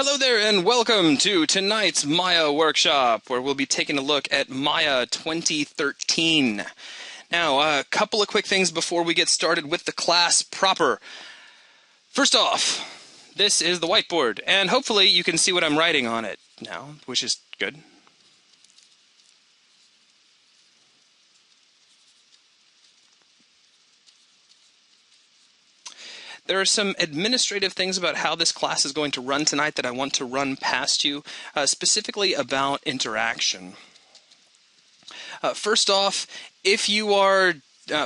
Hello there and welcome to tonight's Maya workshop, where we'll be taking a look at Maya 2013. Now, a couple of quick things before we get started with the class proper. First off, this is the whiteboard, and hopefully you can see what I'm writing on it now, which is good. There are some administrative things about how this class is going to run tonight that I want to run past you, specifically about interaction. First off, if you are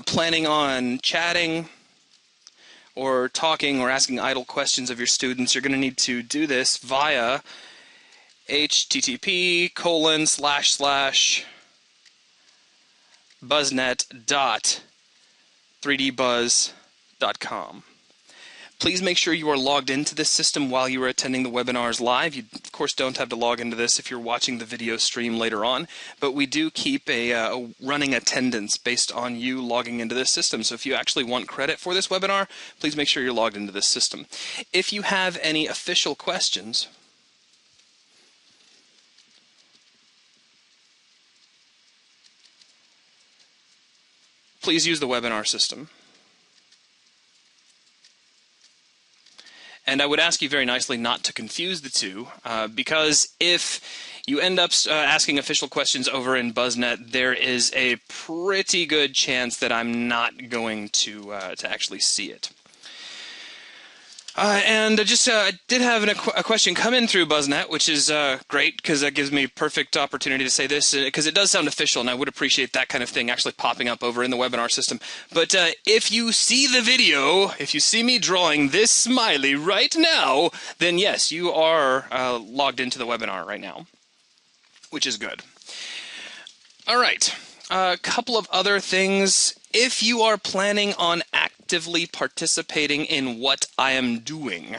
planning on chatting or talking or asking idle questions of your students, you're going to need to do this via http://buzznet.3dbuzz.com. Please make sure you are logged into this system while you are attending the webinars live. You, of course, don't have to log into this if you're watching the video stream later on, but we do keep a running attendance based on you logging into this system. So if you actually want credit for this webinar, please make sure you're logged into this system. If you have any official questions, please use the webinar system. And I would ask you very nicely not to confuse the two, because if you end up asking official questions over in BuzzNet, there is a pretty good chance that I'm not going to actually see it. And I did have a question come in through BuzzNet, which is great, because that gives me perfect opportunity to say this, because it does sound official, and I would appreciate that kind of thing actually popping up over in the webinar system. But if you see the video, if you see me drawing this smiley right now, then yes, you are logged into the webinar right now, which is good. All right, a couple of other things. If you are planning on actively participating in what I am doing,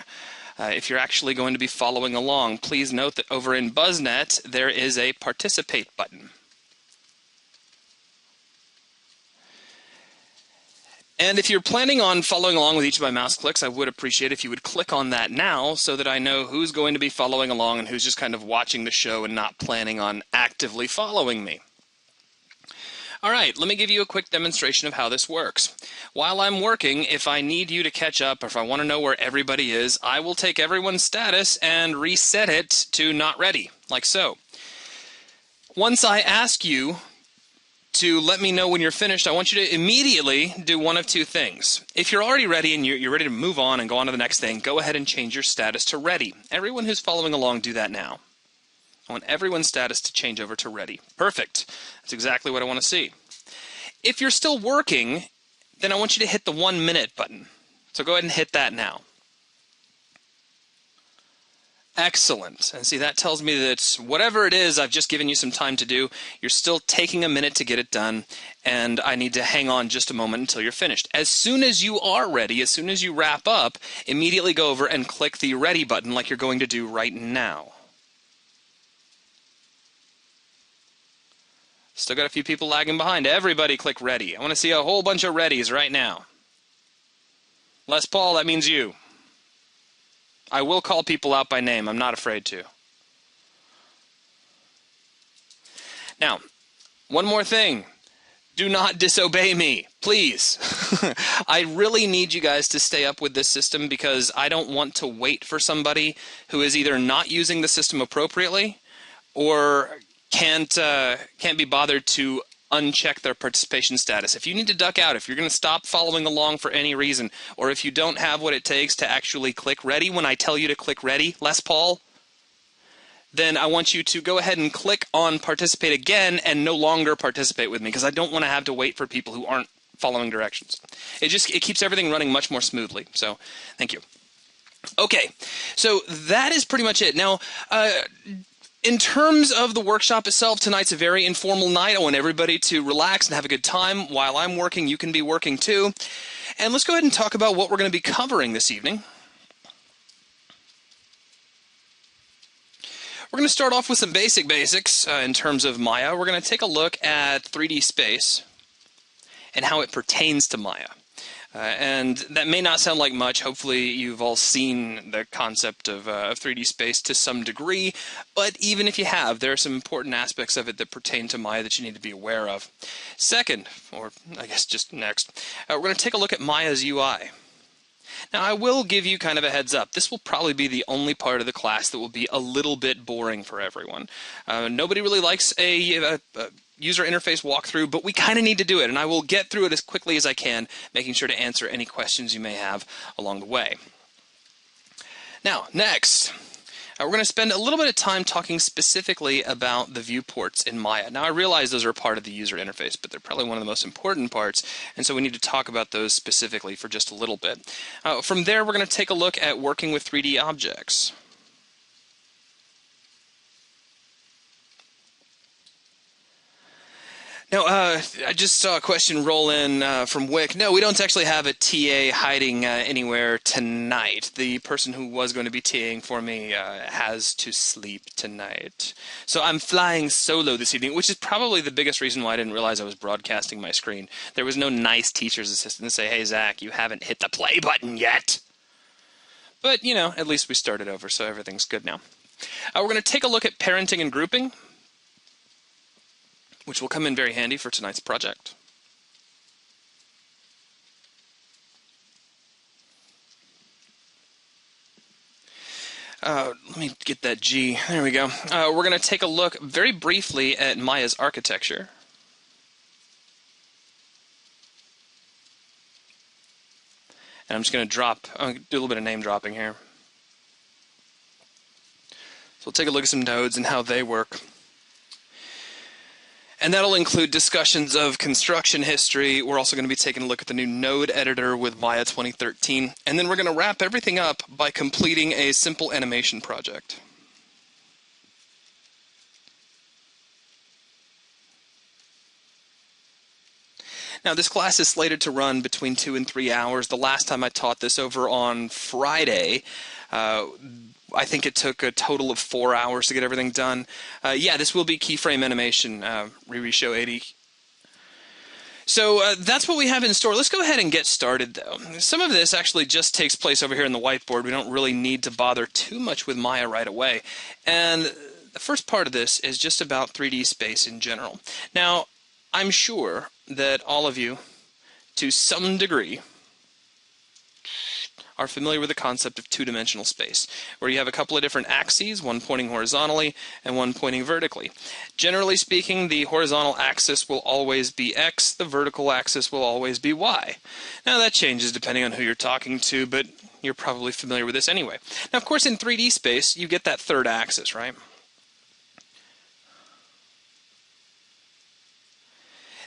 if you're actually going to be following along, please note that over in BuzzNet there is a participate button. And if you're planning on following along with each of my mouse clicks, I would appreciate if you would click on that now so that I know who's going to be following along and who's just kind of watching the show and not planning on actively following me. All right, let me give you a quick demonstration of how this works. While I'm working, if I need you to catch up or if I want to know where everybody is, I will take everyone's status and reset it to not ready, like so. Once I ask you to let me know when you're finished, I want you to immediately do one of two things. If you're already ready and you're ready to move on and go on to the next thing, go ahead and change your status to ready. Everyone who's following along, do that now. I want everyone's status to change over to ready. Perfect. That's exactly what I want to see. If you're still working, then I want you to hit the 1 minute button. So go ahead and hit that now. Excellent. And see, that tells me that whatever it is I've just given you some time to do, you're still taking a minute to get it done, and I need to hang on just a moment until you're finished. As soon as you are ready, as soon as you wrap up, immediately go over and click the ready button like you're going to do right now. Still got a few people lagging behind. Everybody click ready. I want to see a whole bunch of readies right now. Les Paul, that means you. I will call people out by name. I'm not afraid to. Now, one more thing. Do not disobey me, please. I really need you guys to stay up with this system because I don't want to wait for somebody who is either not using the system appropriately or can't be bothered to uncheck their participation status. If you need to duck out, if you're going to stop following along for any reason, or if you don't have what it takes to actually click ready when I tell you to click ready, Les Paul, then I want you to go ahead and click on participate again and no longer participate with me, because I don't want to have to wait for people who aren't following directions. It keeps everything running much more smoothly. So thank you. Okay, so that is pretty much it. Now, in terms of the workshop itself, tonight's a very informal night. I want everybody to relax and have a good time. While I'm working, you can be working too. And let's go ahead and talk about what we're going to be covering this evening. We're going to start off with some basics in terms of Maya. We're going to take a look at 3D space and how it pertains to Maya. And that may not sound like much. Hopefully you've all seen the concept of 3D space to some degree, but even if you have, there are some important aspects of it that pertain to Maya that you need to be aware of. Second, or I guess just next, we're going to take a look at Maya's UI. Now, I will give you kind of a heads up. This will probably be the only part of the class that will be a little bit boring for everyone. Nobody really likes a user interface walkthrough, but we kind of need to do it, and I will get through it as quickly as I can, making sure to answer any questions you may have along the way. Now, next, we're going to spend a little bit of time talking specifically about the viewports in Maya. Now, I realize those are part of the user interface, but they're probably one of the most important parts, and so we need to talk about those specifically for just a little bit. From there, we're going to take a look at working with 3D objects. Now, I just saw a question roll in from Wick. No, we don't actually have a TA hiding anywhere tonight. The person who was going to be TAing for me has to sleep tonight. So I'm flying solo this evening, which is probably the biggest reason why I didn't realize I was broadcasting my screen. There was no nice teacher's assistant to say, hey, Zach, you haven't hit the play button yet. But, you know, at least we started over, so everything's good now. We're going to take a look at parenting and grouping, which will come in very handy for tonight's project. Let me get that G. There we go. We're going to take a look very briefly at Maya's architecture. And I'm just going to do a little bit of name dropping here. So we'll take a look at some nodes and how they work. And that'll include discussions of construction history. We're also going to be taking a look at the new node editor with Maya 2013. And then we're going to wrap everything up by completing a simple animation project. Now, this class is slated to run between 2 and 3 hours. The last time I taught this over on Friday, I think it took a total of 4 hours to get everything done. Yeah, this will be keyframe animation, Riri Show 80. So that's what we have in store. Let's go ahead and get started, though. Some of this actually just takes place over here in the whiteboard. We don't really need to bother too much with Maya right away. And the first part of this is just about 3D space in general. Now, I'm sure that all of you, to some degree, are familiar with the concept of two-dimensional space, where you have a couple of different axes, one pointing horizontally and one pointing vertically. Generally speaking, the horizontal axis will always be X, the vertical axis will always be Y. Now that changes depending on who you're talking to, but you're probably familiar with this anyway. Now, of course, in 3D space, you get that third axis, right?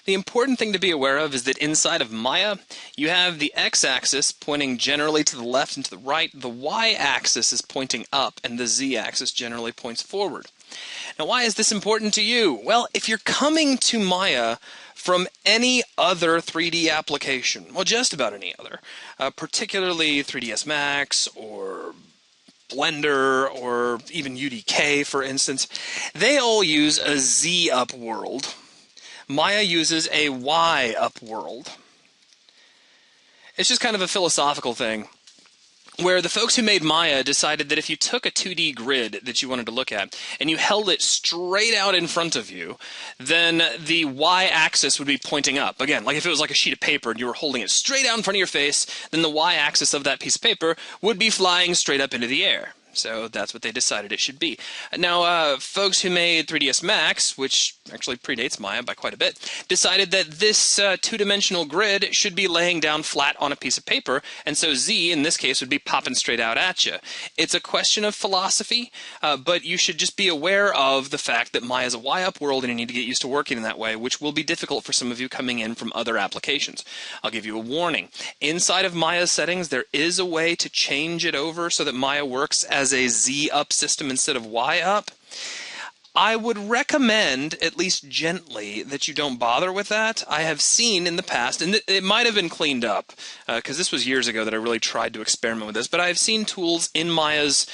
The important thing to be aware of is that inside of Maya, you have the x-axis pointing generally to the left and to the right, the y-axis is pointing up, and the z-axis generally points forward. Now, why is this important to you? Well, if you're coming to Maya from any other 3D application, well, just about any other, particularly 3ds Max or Blender or even UDK, for instance, they all use a z-up world. Maya uses a Y-up world. It's just kind of a philosophical thing, where the folks who made Maya decided that if you took a 2D grid that you wanted to look at, and you held it straight out in front of you, then the Y-axis would be pointing up. Again, like if it was like a sheet of paper and you were holding it straight out in front of your face, then the Y-axis of that piece of paper would be flying straight up into the air. So that's what they decided it should be. Now, folks who made 3ds Max, which actually predates Maya by quite a bit, decided that this two-dimensional grid should be laying down flat on a piece of paper, and so Z, in this case, would be popping straight out at you. It's a question of philosophy, but you should just be aware of the fact that Maya is a Y-up world, and you need to get used to working in that way, which will be difficult for some of you coming in from other applications. I'll give you a warning. Inside of Maya's settings, there is a way to change it over so that Maya works as a Z-up system instead of Y-up. I would recommend, at least gently, that you don't bother with that. I have seen in the past, and it might have been cleaned up, because this was years ago that I really tried to experiment with this, but I have seen tools in Maya's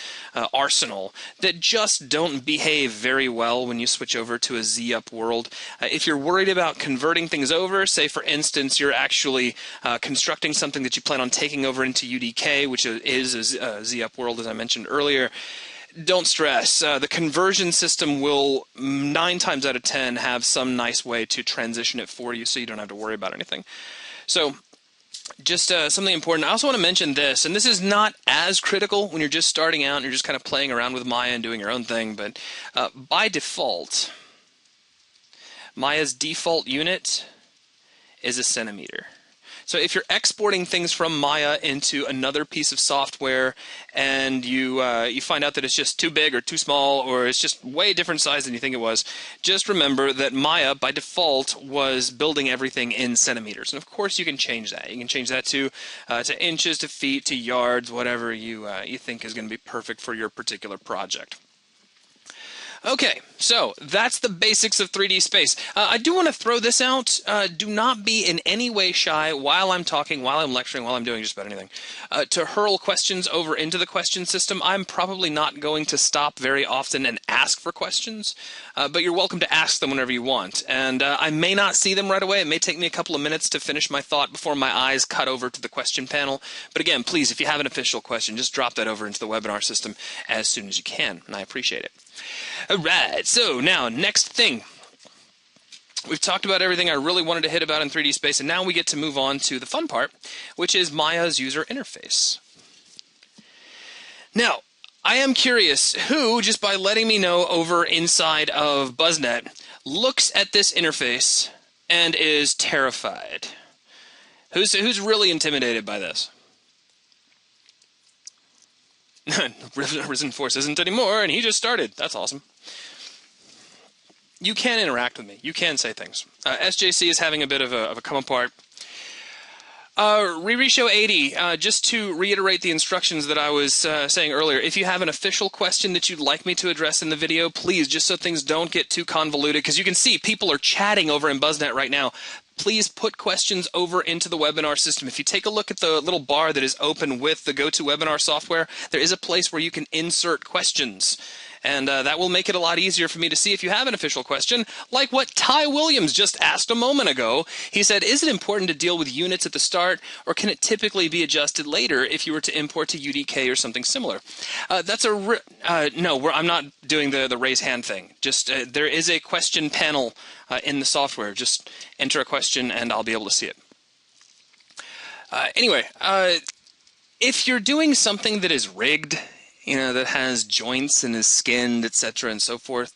arsenal that just don't behave very well when you switch over to a Z-Up world. If you're worried about converting things over, say for instance you're actually constructing something that you plan on taking over into UDK, which is a Z-Up world as I mentioned earlier, don't stress. The conversion system will 9 times out of 10 have some nice way to transition it for you so you don't have to worry about anything. So just something important. I also want to mention this, and this is not as critical when you're just starting out and you're just kind of playing around with Maya and doing your own thing, but by default, Maya's default unit is a centimeter. So if you're exporting things from Maya into another piece of software and you find out that it's just too big or too small or it's just way different size than you think it was, just remember that Maya by default was building everything in centimeters. And of course you can change that. You can change that to inches, to feet, to yards, whatever you think is going to be perfect for your particular project. Okay, so that's the basics of 3D space. I do want to throw this out. Do not be in any way shy while I'm talking, while I'm lecturing, while I'm doing just about anything, to hurl questions over into the question system. I'm probably not going to stop very often and ask for questions, but you're welcome to ask them whenever you want. And I may not see them right away. It may take me a couple of minutes to finish my thought before my eyes cut over to the question panel. But again, please, if you have an official question, just drop that over into the webinar system as soon as you can, and I appreciate it. Alright, so now, next thing. We've talked about everything I really wanted to hit about in 3D space, and now we get to move on to the fun part, which is Maya's user interface. Now, I am curious who, just by letting me know over inside of BuzzNet, looks at this interface and is terrified. Who's really intimidated by this? Risen Force isn't anymore, and he just started. That's awesome. You can interact with me. You can say things. SJC is having a bit of a come apart. Show 80, just to reiterate the instructions that I was saying earlier, if you have an official question that you'd like me to address in the video, please, just so things don't get too convoluted, because you can see people are chatting over in BuzzNet right now. Please put questions over into the webinar system. If you take a look at the little bar that is open with the GoToWebinar software, there is a place where you can insert questions. And that will make it a lot easier for me to see if you have an official question, like what Ty Williams just asked a moment ago. He said, is it important to deal with units at the start, or can it typically be adjusted later if you were to import to UDK or something similar? No, I'm not doing the raise hand thing. Just there is a question panel in the software. Just enter a question and I'll be able to see it. Anyway, if you're doing something that is rigged, that has joints and is skinned, etc. and so forth,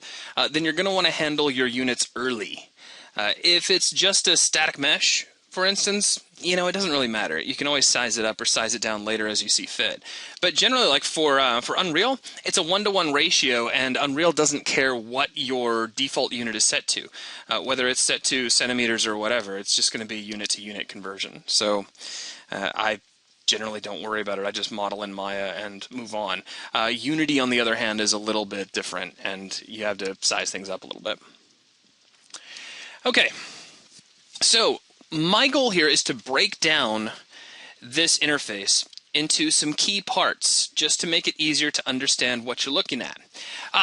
then you're going to want to handle your units early. If it's just a static mesh, for instance, it doesn't really matter. You can always size it up or size it down later as you see fit. But generally, like for Unreal, it's a 1-to-1 ratio, and Unreal doesn't care what your default unit is set to. Whether it's set to centimeters or whatever, it's just going to be unit-to-unit conversion. So I generally don't worry about it. I just model in Maya and move on. Unity, on the other hand, is a little bit different, and you have to size things up a little bit. Okay, so my goal here is to break down this interface into some key parts, just to make it easier to understand what you're looking at.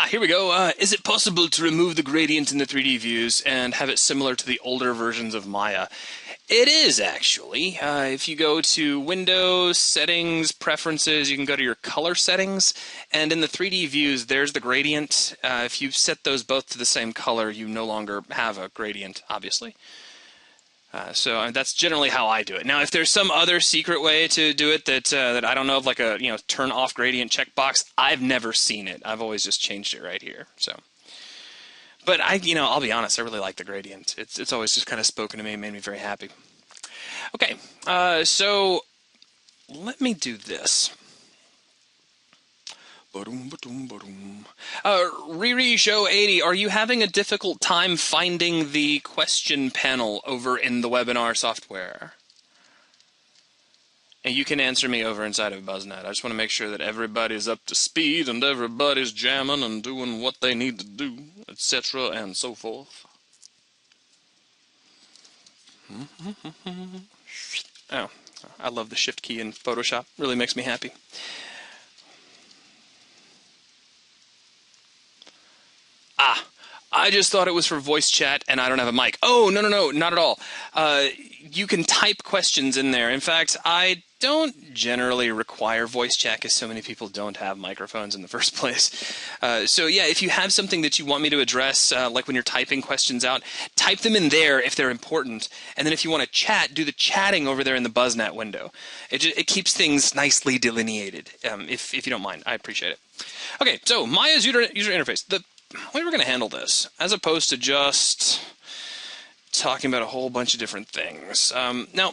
Here we go. Is it possible to remove the gradient in the 3D views and have it similar to the older versions of Maya? It is, actually. If you go to Windows, Settings, Preferences, you can go to your color settings, and in the 3D views, there's the gradient. If you set those both to the same color, you no longer have a gradient, obviously. So that's generally how I do it. Now, if there's some other secret way to do it that I don't know of, like a turn off gradient checkbox, I've never seen it. I've always just changed it right here. So, but I'll be honest, I really like the gradient. It's always just kind of spoken to me, made me very happy. Okay, so let me do this. Show 80, are you having a difficult time finding the question panel over in the webinar software? And you can answer me over inside of BuzzNet. I just want to make sure that everybody's up to speed and everybody's jamming and doing what they need to do. etc. and so forth. Oh, I love the shift key in Photoshop. Really makes me happy. I just thought it was for voice chat and I don't have a mic. Oh, no, not at all. You can type questions in there. In fact, I don't generally require voice chat because so many people don't have microphones in the first place. So yeah, if you have something that you want me to address, like when you're typing questions out, type them in there if they're important. And then if you want to chat, do the chatting over there in the BuzzNet window. It keeps things nicely delineated, if you don't mind. I appreciate it. Okay, so Maya's user interface. The way we're going to handle this, as opposed to just talking about a whole bunch of different things. Now,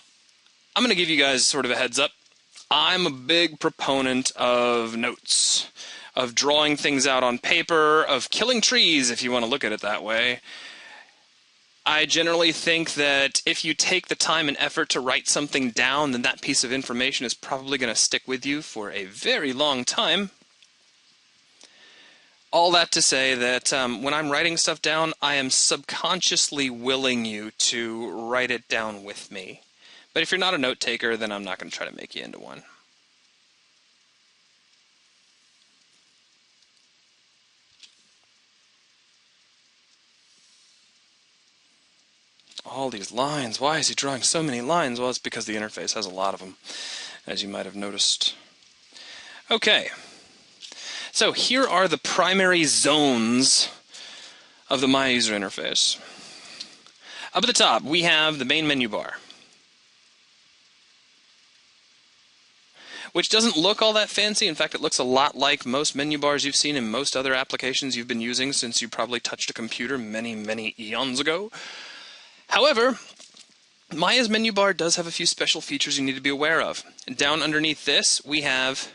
I'm going to give you guys sort of a heads up. I'm a big proponent of notes, of drawing things out on paper, of killing trees, if you want to look at it that way. I generally think that if you take the time and effort to write something down, then that piece of information is probably going to stick with you for a very long time. All that to say that when I'm writing stuff down, I am subconsciously willing you to write it down with me. But if you're not a note taker, then I'm not going to try to make you into one. All these lines. Why is he drawing so many lines? Well, it's because the interface has a lot of them, as you might have noticed. Okay. So here are the primary zones of the My User Interface. Up at the top, we have the main menu bar, which doesn't look all that fancy. In fact, it looks a lot like most menu bars you've seen in most other applications you've been using since you probably touched a computer many, many eons ago. However, Maya's menu bar does have a few special features you need to be aware of. And down underneath this, we have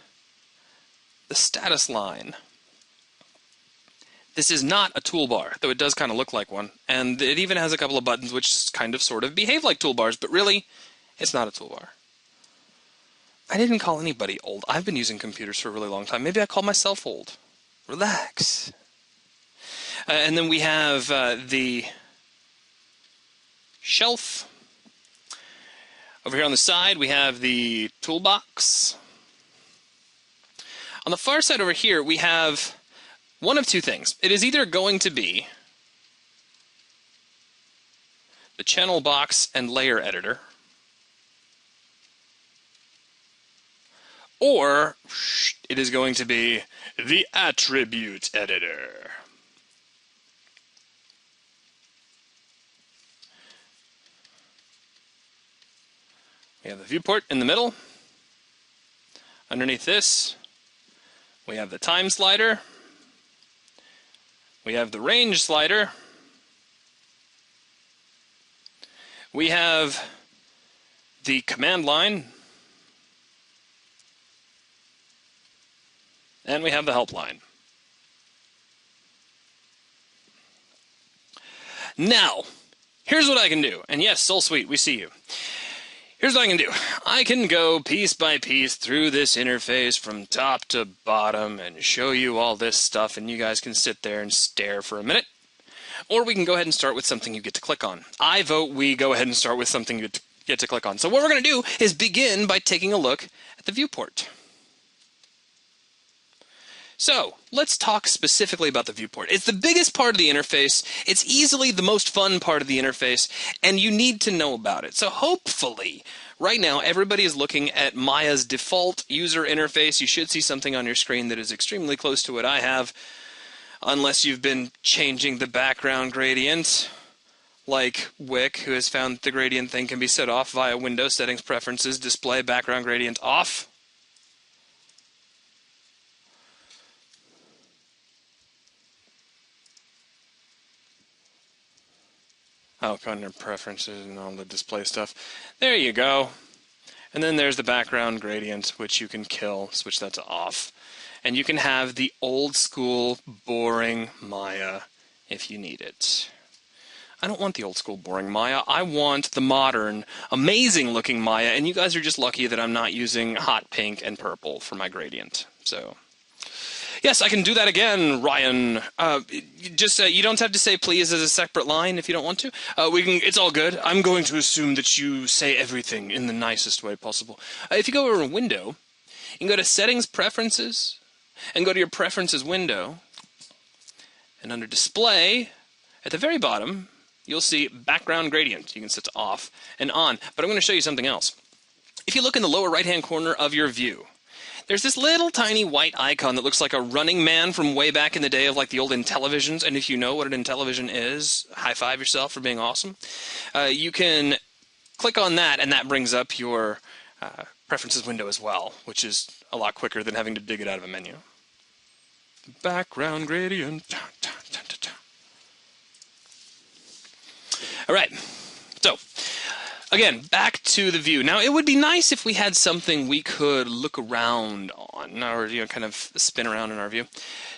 the status line. This is not a toolbar, though it does kind of look like one. And it even has a couple of buttons which kind of sort of behave like toolbars, but really, it's not a toolbar. I didn't call anybody old. I've been using computers for a really long time. Maybe I call myself old. Relax. And then we have the shelf. Over here on the side, we have the toolbox. On the far side over here, we have one of two things. It is either going to be the channel box and layer editor, or it is going to be the attribute editor. We have the viewport in the middle. Underneath this, we have the time slider. We have the range slider. We have the command line. And we have the help line. Now, here's what I can do. And yes, Soul Sweet, we see you. Here's what I can do. I can go piece by piece through this interface from top to bottom and show you all this stuff, and you guys can sit there and stare for a minute. Or we can go ahead and start with something you get to click on. I vote we go ahead and start with something you get to click on. So what we're going to do is begin by taking a look at the viewport. So, let's talk specifically about the viewport. It's the biggest part of the interface, it's easily the most fun part of the interface, and you need to know about it. So hopefully, right now, everybody is looking at Maya's default user interface. You should see something on your screen that is extremely close to what I have, unless you've been changing the background gradient, like Wick, who has found that the gradient thing can be set off via Windows Settings Preferences, Display Background Gradient Off. Oh, under preferences and all the display stuff. There you go. And then there's the background gradient, which you can kill, switch that to off. And you can have the old school, boring Maya if you need it. I don't want the old school, boring Maya. I want the modern, amazing looking Maya, and you guys are just lucky that I'm not using hot pink and purple for my gradient. So, Yes, I can do that again, Ryan. You don't have to say please as a separate line if you don't want to. It's all good. I'm going to assume that you say everything in the nicest way possible. If you go over a window, you can go to Settings, Preferences, and go to your Preferences window. And under Display, at the very bottom, you'll see Background Gradient. You can set to off and on. But I'm going to show you something else. If you look in the lower right-hand corner of your view, there's this little tiny white icon that looks like a running man from way back in the day of like the old Intellivisions. And if you know what an Intellivision is, high five yourself for being awesome. You can click on that, and that brings up your Preferences window as well, which is a lot quicker than having to dig it out of a menu. Background gradient. All right. So, again, back to the view. Now, it would be nice if we had something we could look around on, or kind of spin around in our view.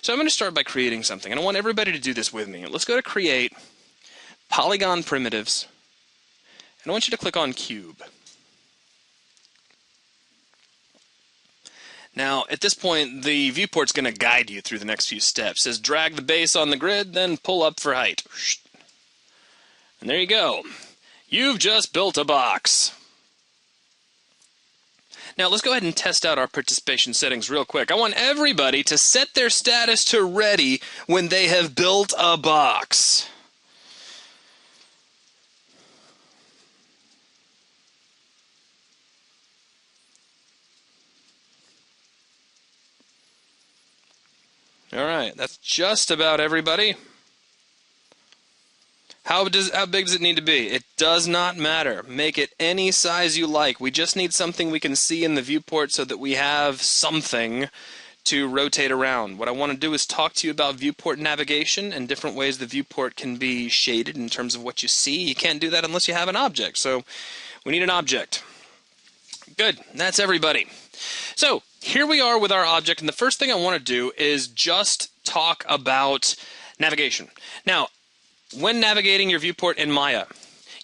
So I'm going to start by creating something, and I want everybody to do this with me. Let's go to Create, Polygon Primitives, and I want you to click on Cube. Now, at this point, the viewport's going to guide you through the next few steps. It says drag the base on the grid, then pull up for height. And there you go. You've just built a box. Now, let's go ahead and test out our participation settings real quick. I want everybody to set their status to ready when they have built a box. All right, that's just about everybody. How big does it need to be? It does not matter. Make it any size you like. We just need something we can see in the viewport so that we have something to rotate around. What I want to do is talk to you about viewport navigation and different ways the viewport can be shaded in terms of what you see. You can't do that unless you have an object, so we need an object. Good, that's everybody. So, here we are with our object, and the first thing I want to do is just talk about navigation. Now, when navigating your viewport in Maya,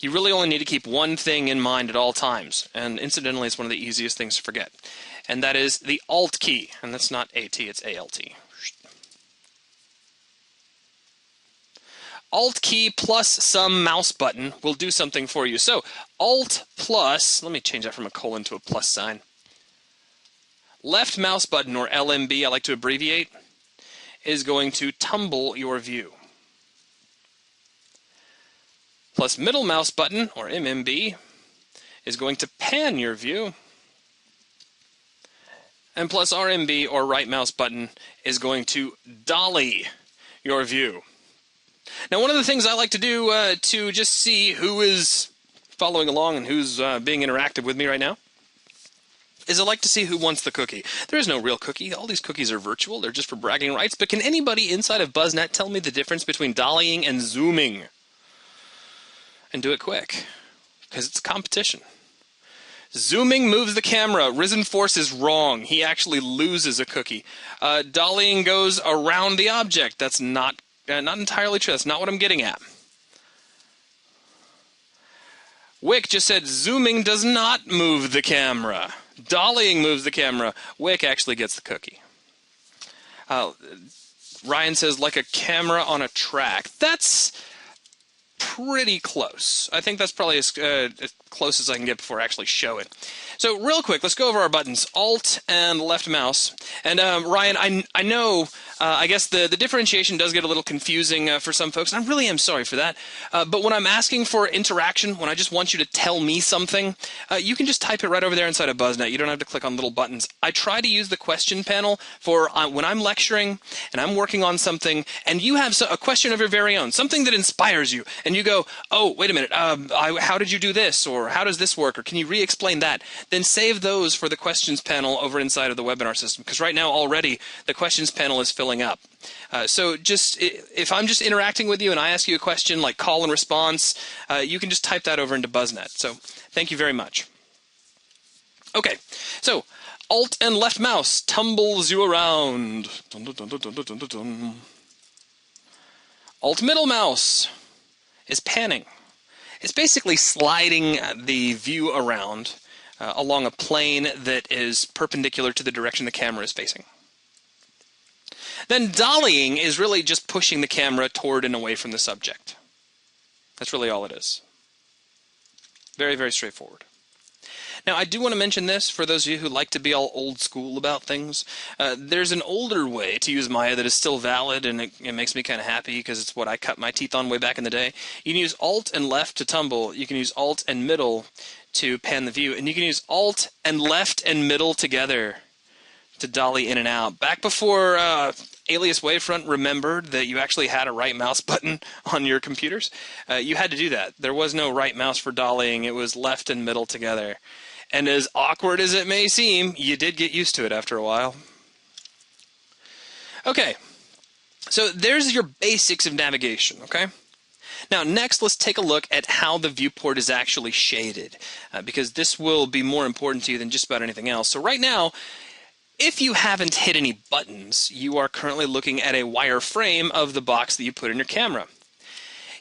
you really only need to keep one thing in mind at all times, and incidentally, it's one of the easiest things to forget, and that is the Alt key, and that's not AT, it's ALT. Alt key plus some mouse button will do something for you. So, Alt plus, let me change that from a colon to a plus sign. Left mouse button, or LMB, I like to abbreviate, is going to tumble your view. Plus middle mouse button, or MMB, is going to pan your view. And plus RMB, or right mouse button, is going to dolly your view. Now, one of the things I like to do to just see who is following along and who's being interactive with me right now is I like to see who wants the cookie. There is no real cookie. All these cookies are virtual. They're just for bragging rights. But can anybody inside of BuzzNet tell me the difference between dollying and zooming? And do it quick, because it's a competition. Zooming moves the camera. Risen Force is wrong. He actually loses a cookie. Dollying goes around the object. That's not entirely true. That's not what I'm getting at. Wick just said zooming does not move the camera. Dollying moves the camera. Wick actually gets the cookie. Ryan says like a camera on a track. That's pretty close. I think that's probably as close as I can get before I actually show it. So real quick, let's go over our buttons. Alt and left mouse. And Ryan, I know, I guess the differentiation does get a little confusing for some folks. I really am sorry for that. But when I'm asking for interaction, when I just want you to tell me something, you can just type it right over there inside of BuzzNet. You don't have to click on little buttons. I try to use the question panel for when I'm lecturing and I'm working on something and you have a question of your very own, something that inspires you, and you go, oh, wait a minute, how did you do this? Or how does this work? Or can you re-explain that? Then save those for the questions panel over inside of the webinar system, because right now already the questions panel is filling up. So just if I'm just interacting with you and I ask you a question like call and response, you can just type that over into BuzzNet. So thank you very much. Okay, so Alt and left mouse tumbles you around. Dun, dun, dun, dun, dun, dun, dun, dun. Alt middle mouse is panning. It's basically sliding the view around along a plane that is perpendicular to the direction the camera is facing. then dollying is really just pushing the camera toward and away from the subject. That's really all it is. Very, very straightforward. Now, I do want to mention this for those of you who like to be all old school about things. There's an older way to use Maya that is still valid, and it makes me kind of happy because it's what I cut my teeth on way back in the day. You can use Alt and left to tumble. You can use Alt and middle to pan the view. And you can use Alt and left and middle together to dolly in and out. Back before Alias Wavefront remembered that you actually had a right mouse button on your computers, you had to do that. There was no right mouse for dollying. It was left and middle together. And as awkward as it may seem, you did get used to it after a while. Okay, so there's your basics of navigation, okay? Now, next, let's take a look at how the viewport is actually shaded, because this will be more important to you than just about anything else. So right now, if you haven't hit any buttons, you are currently looking at a wireframe of the box that you put in your camera.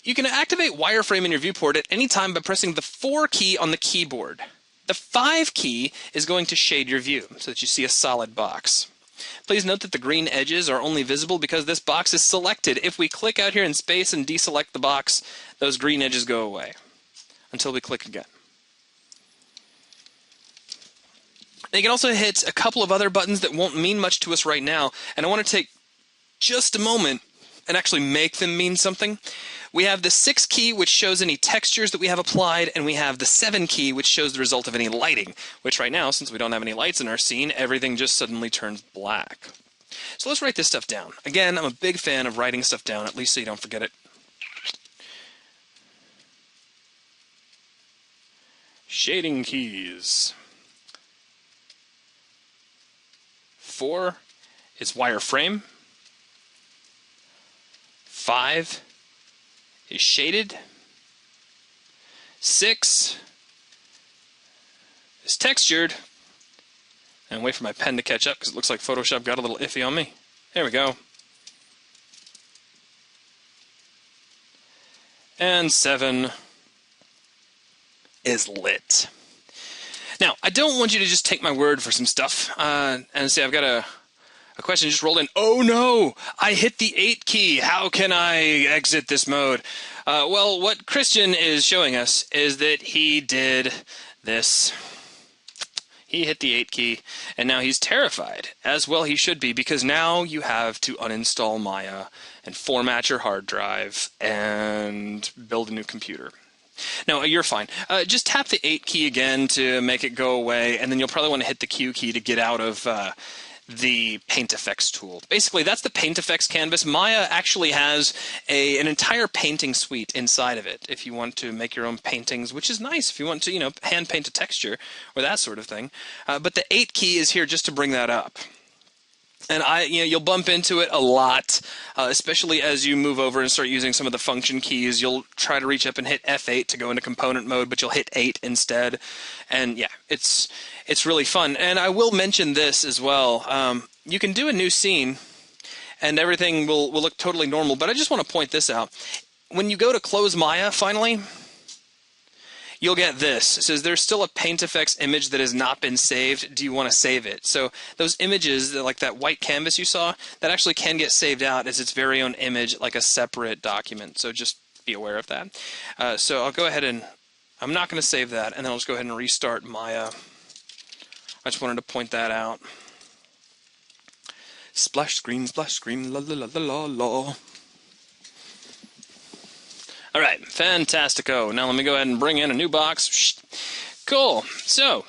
You can activate wireframe in your viewport at any time by pressing the 4 key on the keyboard. The 5 key is going to shade your view so that you see a solid box. Please note that the green edges are only visible because this box is selected. If we click out here in space and deselect the box, those green edges go away until we click again. Now you can also hit a couple of other buttons that won't mean much to us right now, and I want to take just a moment and actually make them mean something. We have the 6 key, which shows any textures that we have applied, and we have the 7 key, which shows the result of any lighting, which right now, since we don't have any lights in our scene, everything just suddenly turns black. So let's write this stuff down. Again, I'm a big fan of writing stuff down, at least so you don't forget it. Shading keys. 4 is wireframe. 5 is shaded. 6 is textured. And wait for my pen to catch up because it looks like Photoshop got a little iffy on me. There we go. And 7 is lit. Now, I don't want you to just take my word for some stuff and say I've got a question just rolled in. Oh no, I hit the 8 key. How can I exit this mode? Well, what Christian is showing us is that he did this. He hit the 8 key, and now he's terrified, as well he should be, because now you have to uninstall Maya and format your hard drive and build a new computer. No, you're fine. Just tap the 8 key again to make it go away, and then you'll probably want to hit the Q key to get out of the Paint Effects tool. Basically, that's the Paint Effects canvas. Maya actually has an entire painting suite inside of it if you want to make your own paintings, which is nice if you want to, hand paint a texture or that sort of thing. But the 8 key is here just to bring that up. And you'll bump into it a lot, especially as you move over and start using some of the function keys. You'll try to reach up and hit F8 to go into component mode, but you'll hit 8 instead. And yeah, it's really fun. And I will mention this as well. You can do a new scene, and everything will look totally normal. But I just want to point this out. When you go to close Maya, finally, you'll get this. It says there's still a Paint Effects image that has not been saved. Do you want to save it? So those images, like that white canvas you saw, that actually can get saved out as its very own image, like a separate document. So just be aware of that. So I'll go ahead and, I'm not going to save that, and then I'll just go ahead and restart Maya. I just wanted to point that out. Splash screen, la la la la la la. All right, fantastico. Now let me go ahead and bring in a new box. Cool. So,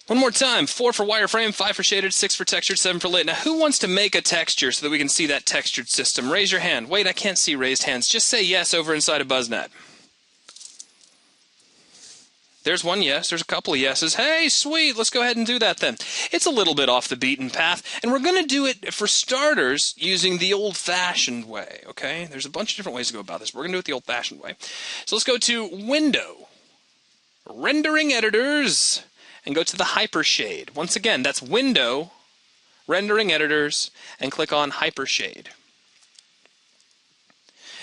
one more time. 4 for wireframe, 5 for shaded, 6 for textured, 7 for lit. Now, who wants to make a texture so that we can see that textured system? Raise your hand. Wait, I can't see raised hands. Just say yes over inside of BuzzNet. There's one yes. There's a couple of yeses. Hey, sweet. Let's go ahead and do that then. It's a little bit off the beaten path, and we're going to do it, for starters, using the old-fashioned way, okay? There's a bunch of different ways to go about this. We're going to do it the old-fashioned way. So let's go to Window, Rendering Editors, and go to the Hypershade. Once again, that's Window, Rendering Editors, and click on Hypershade.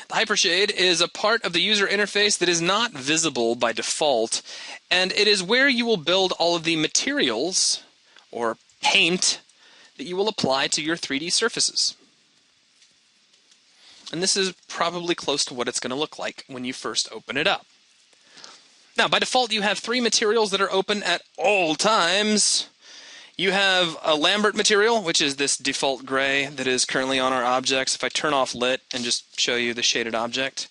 The Hypershade is a part of the user interface that is not visible by default, and it is where you will build all of the materials or paint that you will apply to your 3D surfaces. And this is probably close to what it's going to look like when you first open it up. Now, by default, you have 3 materials that are open at all times. You have a Lambert material, which is this default gray that is currently on our objects. If I turn off lit and just show you the shaded object.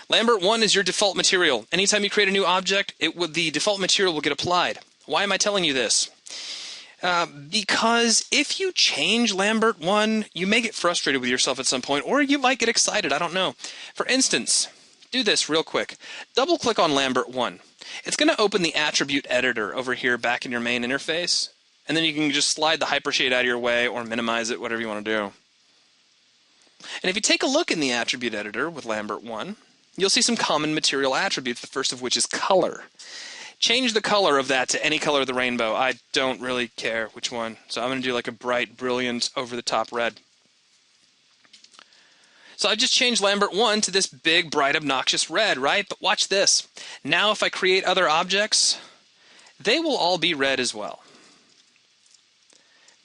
Lambert 1 is your default material. Anytime you create a new object, the default material will get applied. Why am I telling you this? Because if you change Lambert 1, you may get frustrated with yourself at some point, or you might get excited, I don't know. For instance, do this real quick. Double-click on Lambert 1. It's going to open the attribute editor over here back in your main interface, and then you can just slide the hypershade out of your way or minimize it, whatever you want to do. And if you take a look in the attribute editor with Lambert 1, you'll see some common material attributes, the first of which is color. Change the color of that to any color of the rainbow. I don't really care which one. So I'm going to do like a bright, brilliant, over-the-top red. So I just changed Lambert 1 to this big, bright, obnoxious red, right? But watch this. Now if I create other objects, they will all be red as well.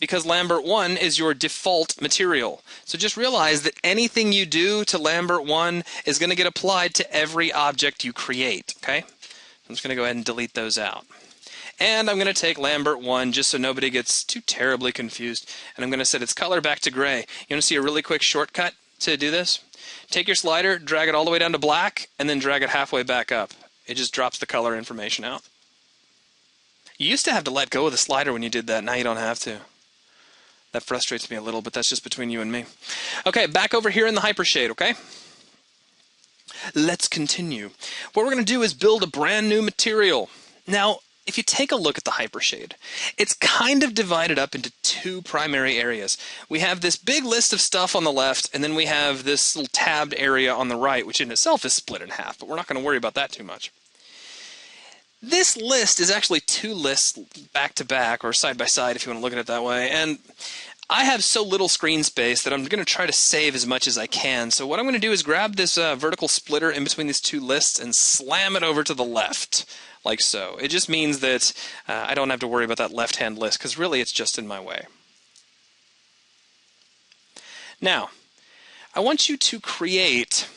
Because Lambert 1 is your default material. So just realize that anything you do to Lambert 1 is going to get applied to every object you create, okay? I'm just going to go ahead and delete those out. And I'm going to take Lambert 1 just so nobody gets too terribly confused. And I'm going to set its color back to gray. You want to see a really quick shortcut to do this? Take your slider, drag it all the way down to black, and then drag it halfway back up. It just drops the color information out. You used to have to let go of the slider when you did that. Now you don't have to. That frustrates me a little, but that's just between you and me. Okay, back over here in the hypershade, okay? Let's continue. What we're going to do is build a brand new material. Now, if you take a look at the hypershade, it's kind of divided up into 2 primary areas. We have this big list of stuff on the left, and then we have this little tabbed area on the right, which in itself is split in half, but we're not going to worry about that too much. This list is actually 2 lists back to back, or side by side if you want to look at it that way, and I have so little screen space that I'm going to try to save as much as I can. So what I'm going to do is grab this vertical splitter in between these 2 lists and slam it over to the left, like so. It just means that I don't have to worry about that left-hand list, because really it's just in my way. Now, I want you to create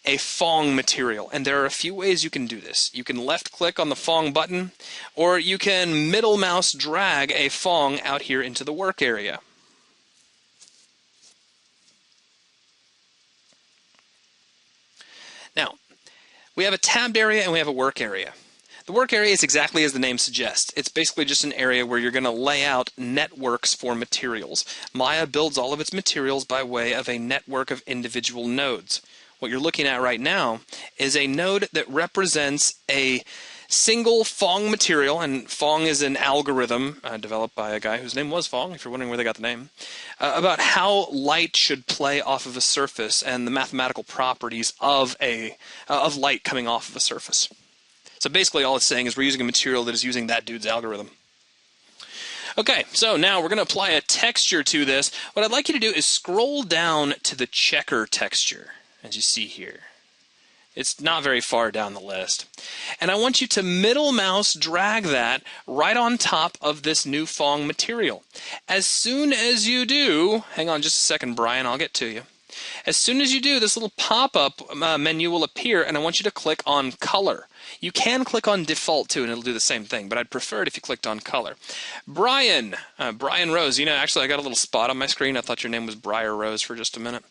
a Fong material, and there are a few ways you can do this. You can left-click on the Fong button, or you can middle mouse drag a Fong out here into the work area. Now, we have a tabbed area and we have a work area. The work area is exactly as the name suggests. It's basically just an area where you're going to lay out networks for materials. Maya builds all of its materials by way of a network of individual nodes. What you're looking at right now is a node that represents a single Fong material, and Fong is an algorithm developed by a guy whose name was Fong, if you're wondering where they got the name, about how light should play off of a surface and the mathematical properties of light coming off of a surface. So basically all it's saying is we're using a material that is using that dude's algorithm. Okay, so now we're going to apply a texture to this. What I'd like you to do is scroll down to the checker texture, as you see here. It's not very far down the list. And I want you to middle mouse drag that right on top of this new Fong material. As soon as you do, hang on just a second, Brian, I'll get to you. As soon as you do, this little pop-up menu will appear, and I want you to click on color. You can click on default too, and it'll do the same thing, but I'd prefer it if you clicked on color. Brian Rose, you know, actually I got a little spot on my screen. I thought your name was Briar Rose for just a minute.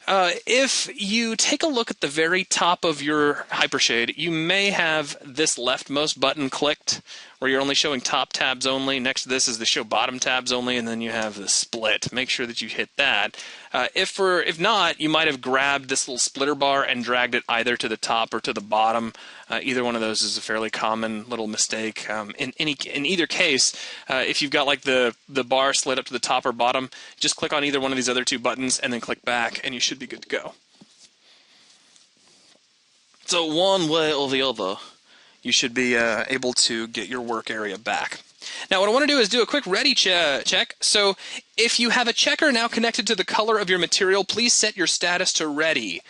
If you take a look at the very top of your hypershade, you may have this leftmost button clicked where you're only showing top tabs only. Next to this is the show bottom tabs only, and then you have the split. Make sure that you hit that. If not, you might have grabbed this little splitter bar and dragged it either to the top or to the bottom. Either one of those is a fairly common little mistake. In either case, if you've got like the bar slid up to the top or bottom, just click on either one of these other 2 buttons and then click back, and you should be good to go. So one way or the other, you should be able to get your work area back. Now what I want to do is do a quick ready check. So if you have a checker now connected to the color of your material, please set your status to ready.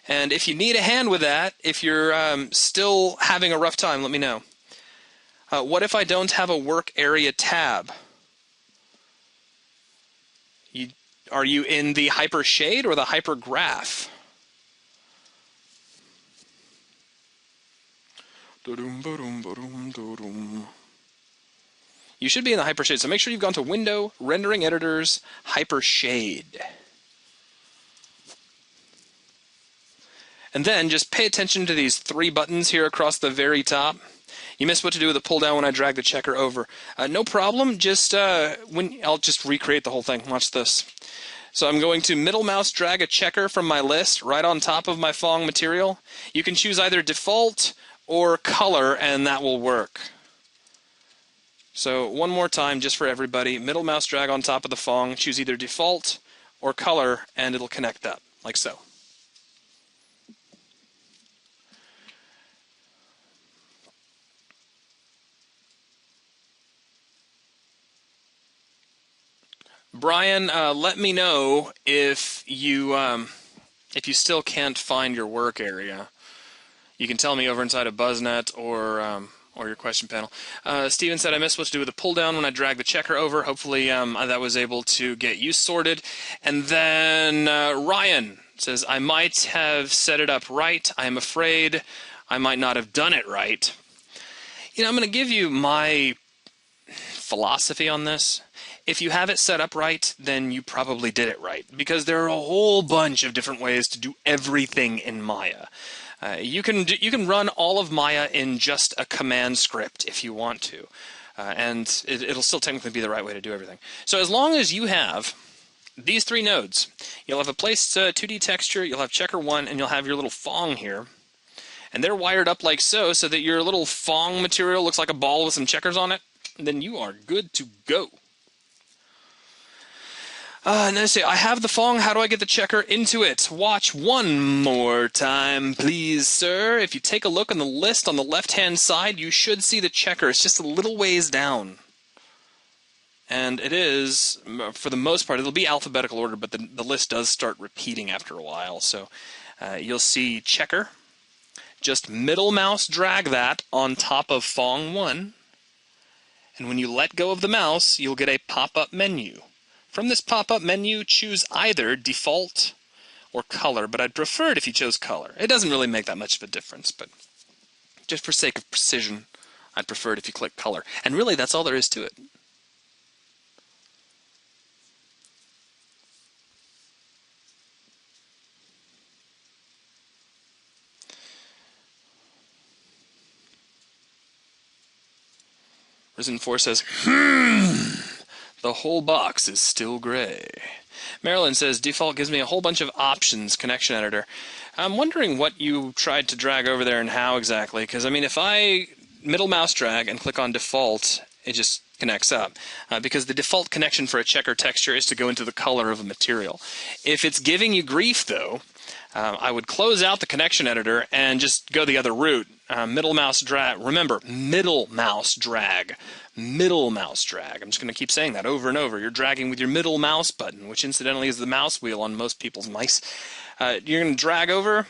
And if you need a hand with that, if you're still having a rough time, let me know. What if I don't have a work area tab? Are you in the hyper shade or the hyper graph? You should be in the hyper shade, so make sure you've gone to Window, Rendering Editors, Hyper Shade. And then just pay attention to these 3 buttons here across the very top. You missed what to do with the pull down when I drag the checker over. No problem, just I'll just recreate the whole thing. Watch this. So I'm going to middle mouse drag a checker from my list right on top of my Phong material. You can choose either default or color, and that will work. So one more time, just for everybody, middle mouse drag on top of the Phong, choose either default or color, and it'll connect up, like so. Brian, let me know if you still can't find your work area. You can tell me over inside of BuzzNet or your question panel. Steven said, I missed what to do with the pull down when I dragged the checker over. Hopefully that was able to get you sorted. And then Ryan says, I might have set it up right. I'm afraid I might not have done it right. You know, I'm going to give you my philosophy on this. If you have it set up right, then you probably did it right, because there are a whole bunch of different ways to do everything in Maya. You can run all of Maya in just a command script if you want to, and it'll still technically be the right way to do everything. So as long as you have these 3 nodes, you'll have a placed 2D texture, you'll have checker 1, and you'll have your little Phong here, and they're wired up like so that your little Phong material looks like a ball with some checkers on it, then you are good to go. And then I say, I have the Phong, how do I get the checker into it? Watch one more time, please, sir. If you take a look on the list on the left-hand side, you should see the checker. It's just a little ways down. And it is, for the most part, it'll be alphabetical order, but the list does start repeating after a while. So you'll see checker. Just middle mouse drag that on top of Phong 1. And when you let go of the mouse, you'll get a pop-up menu. From this pop-up menu, choose either default or color, but I'd prefer it if you chose color. It doesn't really make that much of a difference, but just for sake of precision, I'd prefer it if you click color. And really, that's all there is to it. Risen4 says, the whole box is still gray. Marilyn says, default gives me a whole bunch of options, connection editor. I'm wondering what you tried to drag over there and how exactly, because I mean, if I middle mouse drag and click on default, it just connects up. Because the default connection for a checker texture is to go into the color of a material. If it's giving you grief, though, I would close out the connection editor and just go the other route. Middle mouse drag. Remember, middle mouse drag. Middle mouse drag. I'm just going to keep saying that over and over. You're dragging with your middle mouse button, which incidentally is the mouse wheel on most people's mice. You're going to drag over,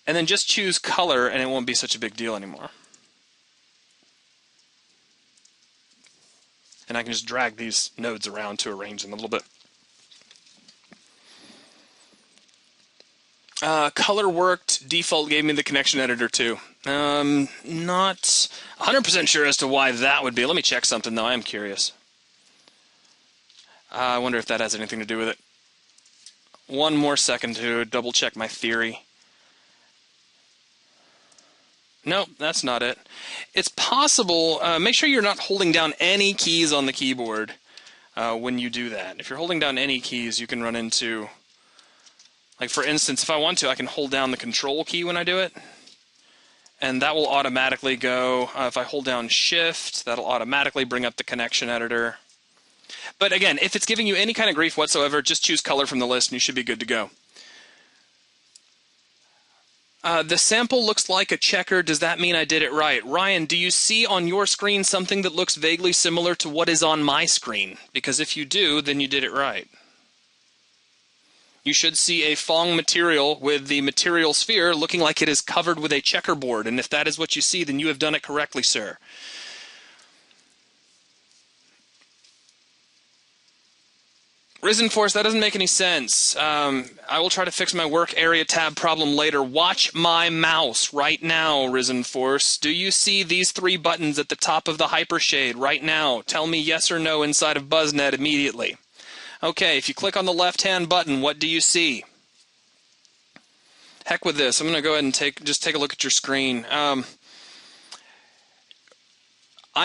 and then just choose color, and it won't be such a big deal anymore. And I can just drag these nodes around to arrange them a little bit. Color worked. Default gave me the connection editor too. Not 100% sure as to why that would be. Let me check something though. I am curious. I wonder if that has anything to do with it. One more second to double check my theory. Nope, that's not it. It's possible. Make sure you're not holding down any keys on the keyboard when you do that. If you're holding down any keys, you can run into... Like for instance, if I want to, I can hold down the control key when I do it, and that will automatically go, if I hold down shift, that'll automatically bring up the connection editor. But again, if it's giving you any kind of grief whatsoever, just choose color from the list and you should be good to go. The sample looks like a checker. Does that mean I did it right? Ryan, do you see on your screen something that looks vaguely similar to what is on my screen? Because if you do, then you did it right. You should see a Phong material with the material sphere looking like it is covered with a checkerboard. And if that is what you see, then you have done it correctly, sir. Risen Force, that doesn't make any sense. I will try to fix my work area tab problem later. Watch my mouse right now, Risen Force. Do you see these 3 buttons at the top of the hypershade right now? Tell me yes or no inside of BuzzNet immediately. Okay, if you click on the left-hand button, what do you see? Heck with this. I'm going to go ahead and just take a look at your screen. I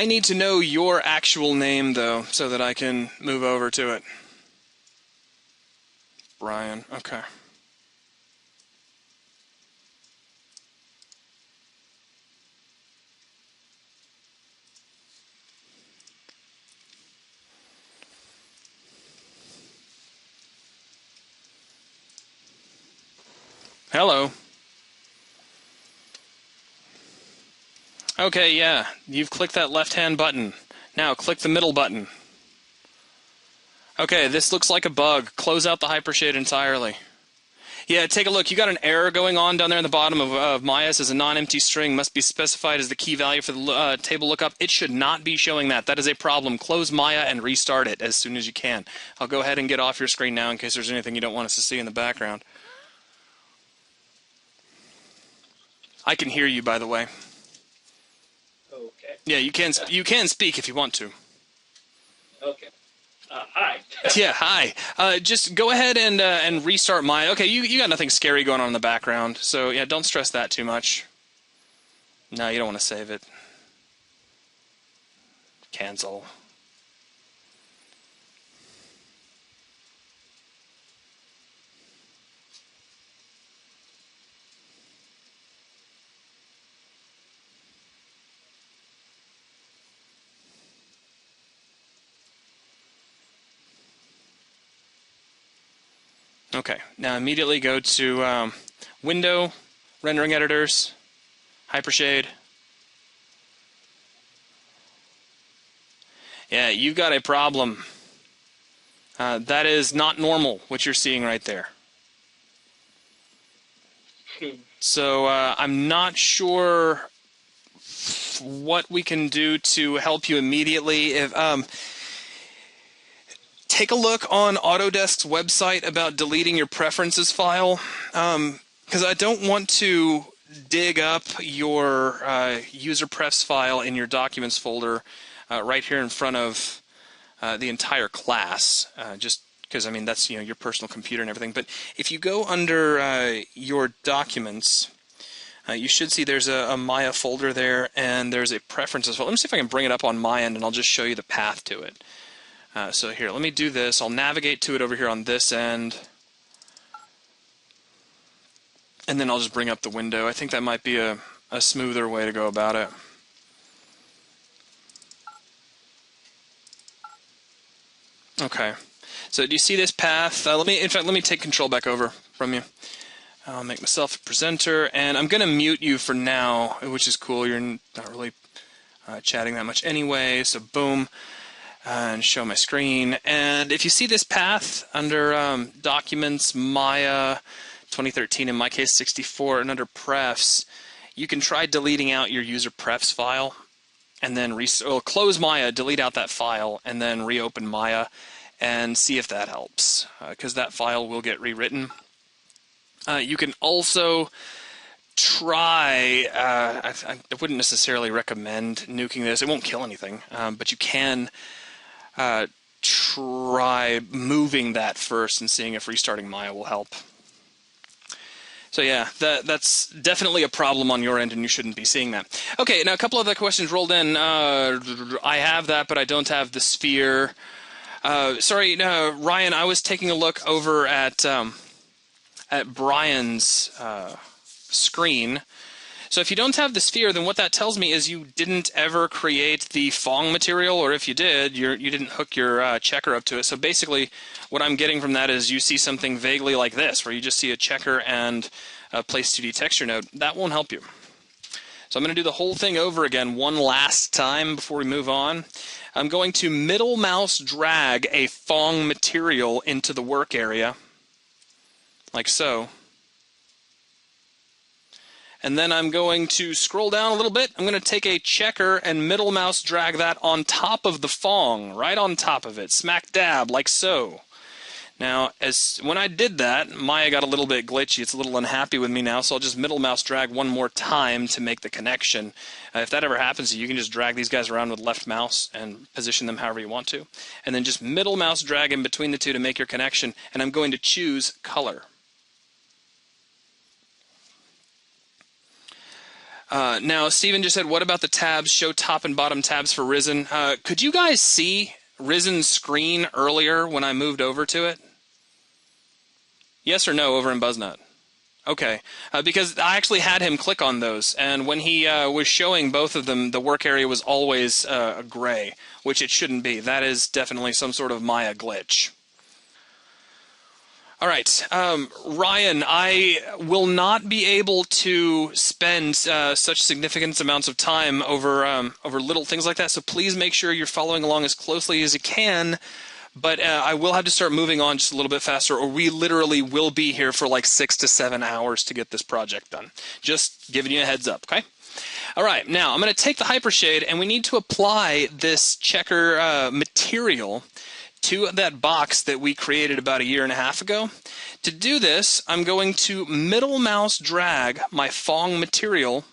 need to know your actual name, though, so that I can move over to it. Brian, okay. Hello. Okay, yeah, you've clicked that left-hand button. Now click the middle button. Okay, this looks like a bug. Close out the hypershade entirely. Yeah, take a look. You got an error going on down there in the bottom of Maya. It says a non-empty string must be specified as the key value for the table lookup. It should not be showing that. That is a problem. Close Maya and restart it as soon as you can. I'll go ahead and get off your screen now in case there's anything you don't want us to see in the background. I can hear you, by the way. Okay. Yeah, you can speak if you want to. Okay. Hi. Yeah, hi. Just go ahead and restart Maya. Okay, you got nothing scary going on in the background, so yeah, don't stress that too much. No, you don't want to save it. Cancel. Okay, now immediately go to Window, Rendering Editors, Hypershade. Yeah, you've got a problem. That is not normal, what you're seeing right there. So I'm not sure what we can do to help you immediately. If take a look on Autodesk's website about deleting your preferences file, because I don't want to dig up your user prefs file in your documents folder right here in front of the entire class, just because, I mean, that's, you know, your personal computer and everything. But if you go under your documents, you should see there's a Maya folder there, and there's a preferences folder. Let me see if I can bring it up on my end, and I'll just show you the path to it. So here, let me do this. I'll navigate to it over here on this end, and then I'll just bring up the window. I think that might be a smoother way to go about it. Okay, so do you see this path? In fact, let me take control back over from you. I'll make myself a presenter, and I'm going to mute you for now, which is cool. You're not really chatting that much anyway, so boom. And show my screen. And if you see this path under Documents, Maya, 2013, in my case 64, and under Prefs, you can try deleting out your user prefs file, and then close Maya, delete out that file, and then reopen Maya, and see if that helps, because that file will get rewritten. You can also try, I wouldn't necessarily recommend nuking this. It won't kill anything, but you can try moving that first and seeing if restarting Maya will help. So yeah, that's definitely a problem on your end, and you shouldn't be seeing that. Okay, now a couple other questions rolled in. I have that, but I don't have the sphere. Sorry, Ryan, I was taking a look over at Brian's screen. So if you don't have the sphere, then what that tells me is you didn't ever create the Fong material, or if you did, you didn't hook your checker up to it. So basically, what I'm getting from that is you see something vaguely like this, where you just see a checker and a place 2D texture node. That won't help you. So I'm going to do the whole thing over again one last time before we move on. I'm going to middle mouse drag a Fong material into the work area, like so. And then I'm going to scroll down a little bit. I'm going to take a checker and middle mouse drag that on top of the Fong, right on top of it, smack dab, like so. Now, when I did that, Maya got a little bit glitchy. It's a little unhappy with me now, so I'll just middle mouse drag one more time to make the connection. If that ever happens, you can just drag these guys around with left mouse and position them however you want to. And then just middle mouse drag in between the two to make your connection, and I'm going to choose color. Now, Steven just said, what about the tabs? Show top and bottom tabs for Risen. Could you guys see Risen's screen earlier when I moved over to it? Yes or no over in BuzzNut? Okay, because I actually had him click on those, and when he was showing both of them, the work area was always gray, which it shouldn't be. That is definitely some sort of Maya glitch. All right, Ryan, I will not be able to spend such significant amounts of time over little things like that, so please make sure you're following along as closely as you can. But I will have to start moving on just a little bit faster, or we literally will be here for like 6 to 7 hours to get this project done. Just giving you a heads up, okay? All right, now I'm going to take the hypershade, and we need to apply this checker material to that box that we created about 1.5 years ago. To do this, I'm going to middle mouse drag my Fong material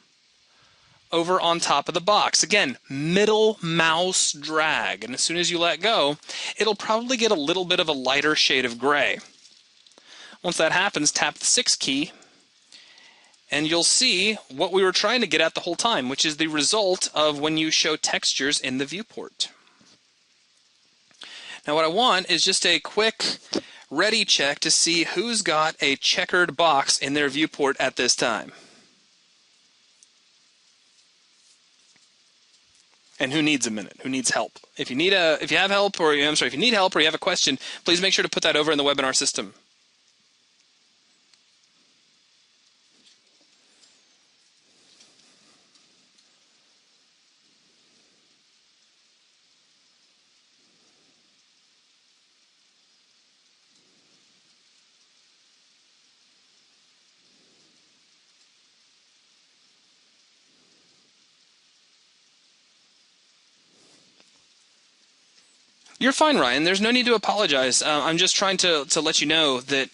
over on top of the box. Again, middle mouse drag. And as soon as you let go, it'll probably get a little bit of a lighter shade of gray. Once that happens, tap the 6 key, and you'll see what we were trying to get at the whole time, which is the result of when you show textures in the viewport. Now what I want is just a quick ready check to see who's got a checkered box in their viewport at this time. And who needs a minute? Who needs help? If you need if you have help, or I'm sorry, if you need help or you have a question, please make sure to put that over in the webinar system. You're fine, Ryan. There's no need to apologize. I'm just trying to let you know that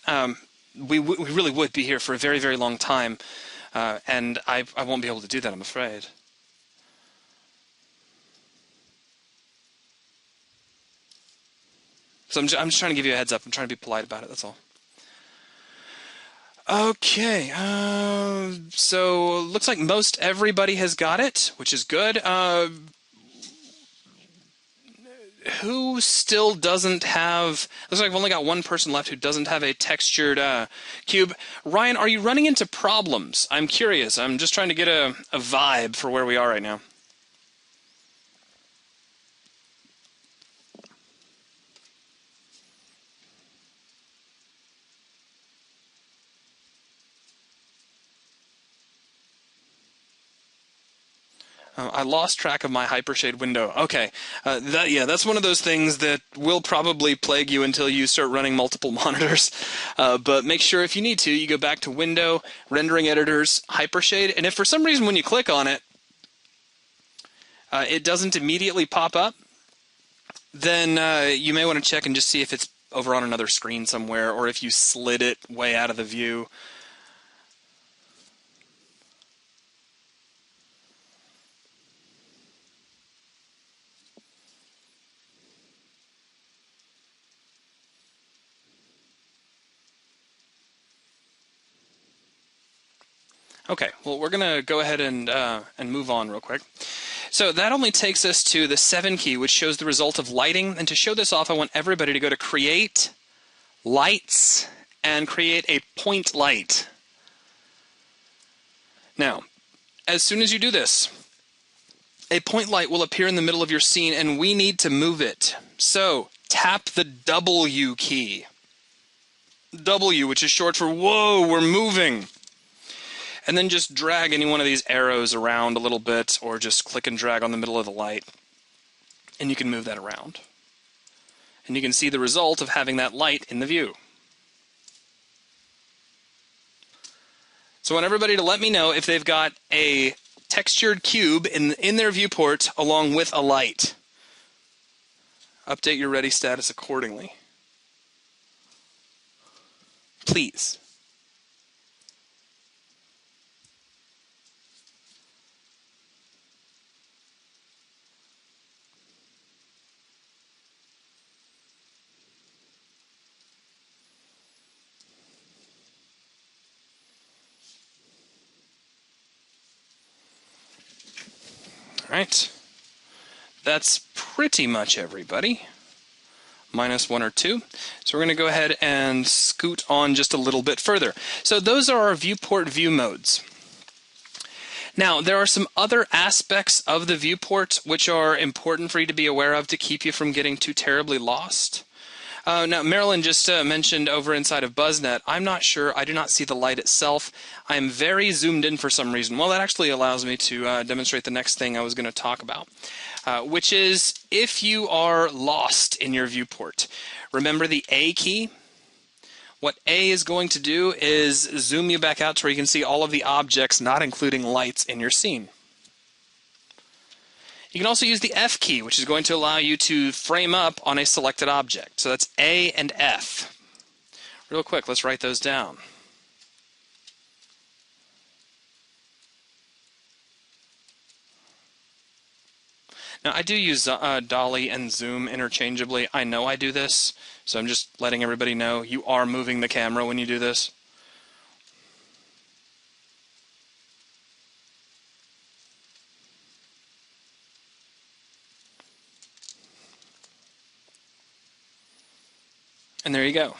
we really would be here for a very, very long time, and I won't be able to do that, I'm afraid. So I'm just trying to give you a heads up. I'm trying to be polite about it, that's all. Okay, so looks like most everybody has got it, which is good. Who still doesn't have... Looks like I've only got one person left who doesn't have a textured cube. Ryan, are you running into problems? I'm curious. I'm just trying to get a vibe for where we are right now. I lost track of my hypershade window. Okay, that's one of those things that will probably plague you until you start running multiple monitors. But make sure if you need to, you go back to Window, Rendering Editors, Hypershade, and if for some reason when you click on it, it doesn't immediately pop up, then you may want to check and just see if it's over on another screen somewhere, or if you slid it way out of the view. Okay, well, we're going to go ahead and move on real quick. So that only takes us to the 7 key, which shows the result of lighting. And to show this off, I want everybody to go to Create, Lights, and create a point light. Now, as soon as you do this, a point light will appear in the middle of your scene, and we need to move it. So tap the W key. W, which is short for, whoa, we're moving. And then just drag any one of these arrows around a little bit, or just click and drag on the middle of the light, and you can move that around. And you can see the result of having that light in the view. So I want everybody to let me know if they've got a textured cube in their viewport along with a light. Update your ready status accordingly. please. All right. That's pretty much everybody. Minus 1 or 2. So we're going to go ahead and scoot on just a little bit further. So those are our viewport view modes. Now, there are some other aspects of the viewport which are important for you to be aware of to keep you from getting too terribly lost. Now, Marilyn just mentioned over inside of BuzzNet, I'm not sure, I do not see the light itself. I am very zoomed in for some reason. Well, that actually allows me to demonstrate the next thing I was going to talk about, which is if you are lost in your viewport, remember the A key? What A is going to do is zoom you back out to where you can see all of the objects, not including lights, in your scene. You can also use the F key, which is going to allow you to frame up on a selected object. So that's A and F. Real quick, let's write those down. Now, I do use dolly and zoom interchangeably. I know I do this, so I'm just letting everybody know you are moving the camera when you do this. And there you go.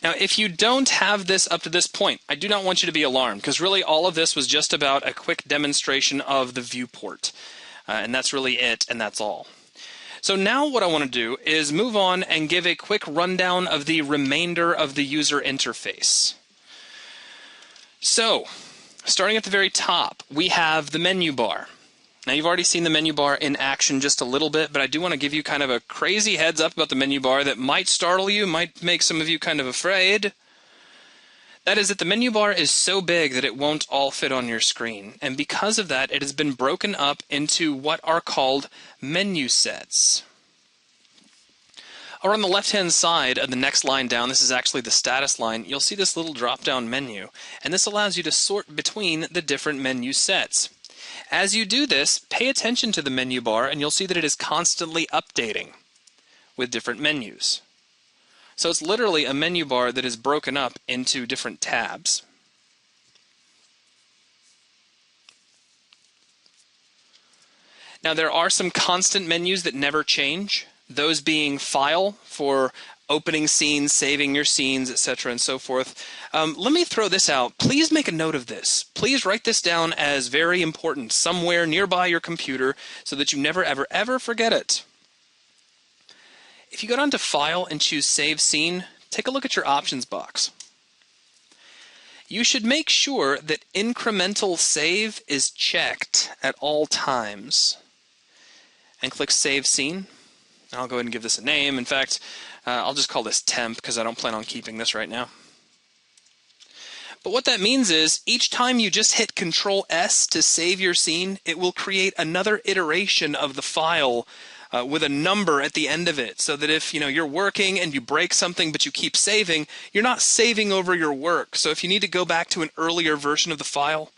Now, if you don't have this up to this point, I do not want you to be alarmed, because really all of this was just about a quick demonstration of the viewport. And that's really it, and that's all. So now what I want to do is move on and give a quick rundown of the remainder of the user interface. So, starting at the very top, we have the menu bar. Now, you've already seen the menu bar in action just a little bit, but I do want to give you kind of a crazy heads up about the menu bar that might startle you, might make some of you kind of afraid. That is that the menu bar is so big that it won't all fit on your screen. And because of that, it has been broken up into what are called menu sets. Over on the left-hand side of the next line down, this is actually the status line, you'll see this little drop-down menu. And this allows you to sort between the different menu sets. As you do this, pay attention to the menu bar and you'll see that it is constantly updating with different menus. So it's literally a menu bar that is broken up into different tabs. Now there are some constant menus that never change, those being File for opening scenes, saving your scenes, etc. and so forth. Let me throw this out. Please make a note of this. Please write this down as very important somewhere nearby your computer so that you never, ever, ever forget it. If you go down to File and choose Save Scene, take a look at your options box. You should make sure that incremental save is checked at all times. And click Save Scene. I'll go ahead and give this a name. In fact, I'll just call this temp because I don't plan on keeping this right now. But what that means is each time you just hit Control S to save your scene, it will create another iteration of the file with a number at the end of it, so that if you're working and you break something but you keep saving, you're not saving over your work. So if you need to go back to an earlier version of the file,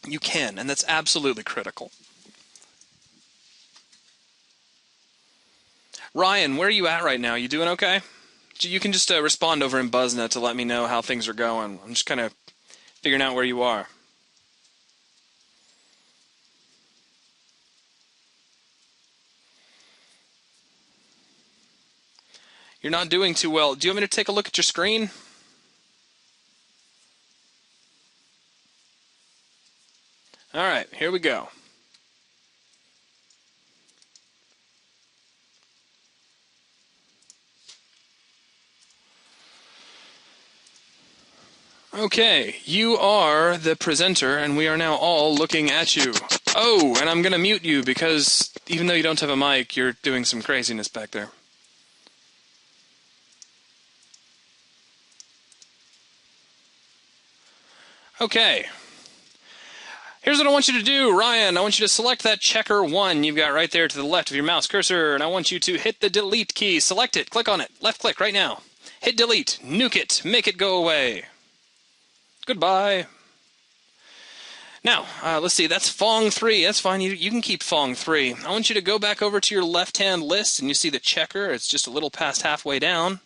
you can, and that's absolutely critical. Ryan, where are you at right now? You doing okay? You can just respond over in BuzzNet to let me know how things are going. I'm just kind of figuring out where you are. You're not doing too well. Do you want me to take a look at your screen? All right, here we go. Okay, you are the presenter, and we are now all looking at you. Oh, and I'm going to mute you because even though you don't have a mic, you're doing some craziness back there. Okay. Here's what I want you to do, Ryan. I want you to select that checker 1 you've got right there to the left of your mouse cursor, and I want you to hit the delete key. Select it. Click on it. Left click right now. Hit delete, nuke it, make it go away. Goodbye. Now, let's see, that's Fong 3. That's fine, you can keep Fong 3. I want you to go back over to your left-hand list, and you see the checker. It's just a little past halfway down.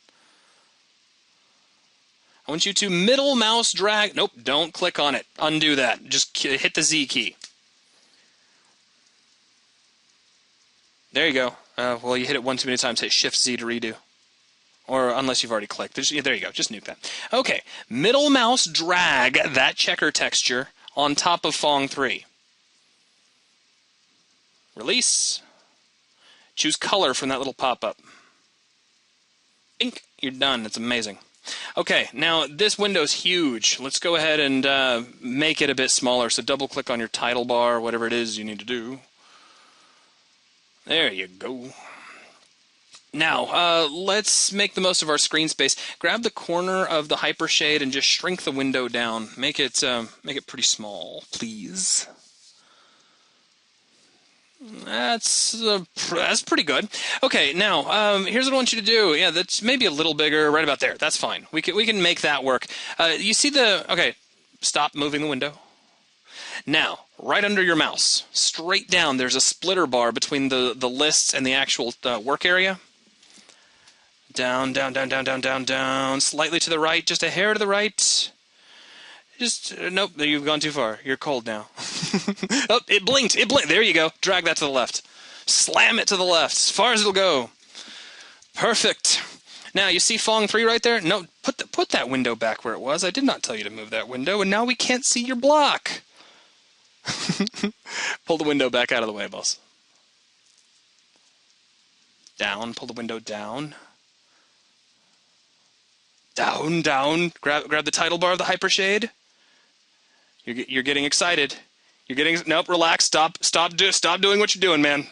I want you to middle mouse drag. Nope, don't click on it. Undo that. Just hit the Z key. There you go. Well, you hit it one too many times. Hit Shift Z to redo. Or unless you've already clicked. There you go. Just nuke that. Okay, middle mouse drag that checker texture on top of Fong 3. Release. Choose color from that little pop-up. Ink. You're done. It's amazing. Okay, now this window's huge. Let's go ahead and make it a bit smaller. So double-click on your title bar, whatever it is you need to do. There you go. Now, let's make the most of our screen space. Grab the corner of the hypershade and just shrink the window down. Make it pretty small, please. That's pretty good. Okay, now here's what I want you to do. Yeah, that's maybe a little bigger, right about there. That's fine. We can make that work. You see the okay? Stop moving the window. Now, right under your mouse, straight down, there's a splitter bar between the lists and the actual work area. Down, down, down, down, down, down, down. Slightly to the right, just a hair to the right. Just, nope, you've gone too far. You're cold now. Oh, it blinked. It blinked. There you go. Drag that to the left. Slam it to the left, as far as it'll go. Perfect. Now, you see Fong 3 right there? No, put that window back where it was. I did not tell you to move that window, and now we can't see your block. Pull the window back out of the way, boss. Down, pull the window down. Down, down. Grab the title bar of the hypershade. You're getting excited. You're getting nope. Relax. Stop doing what you're doing, man.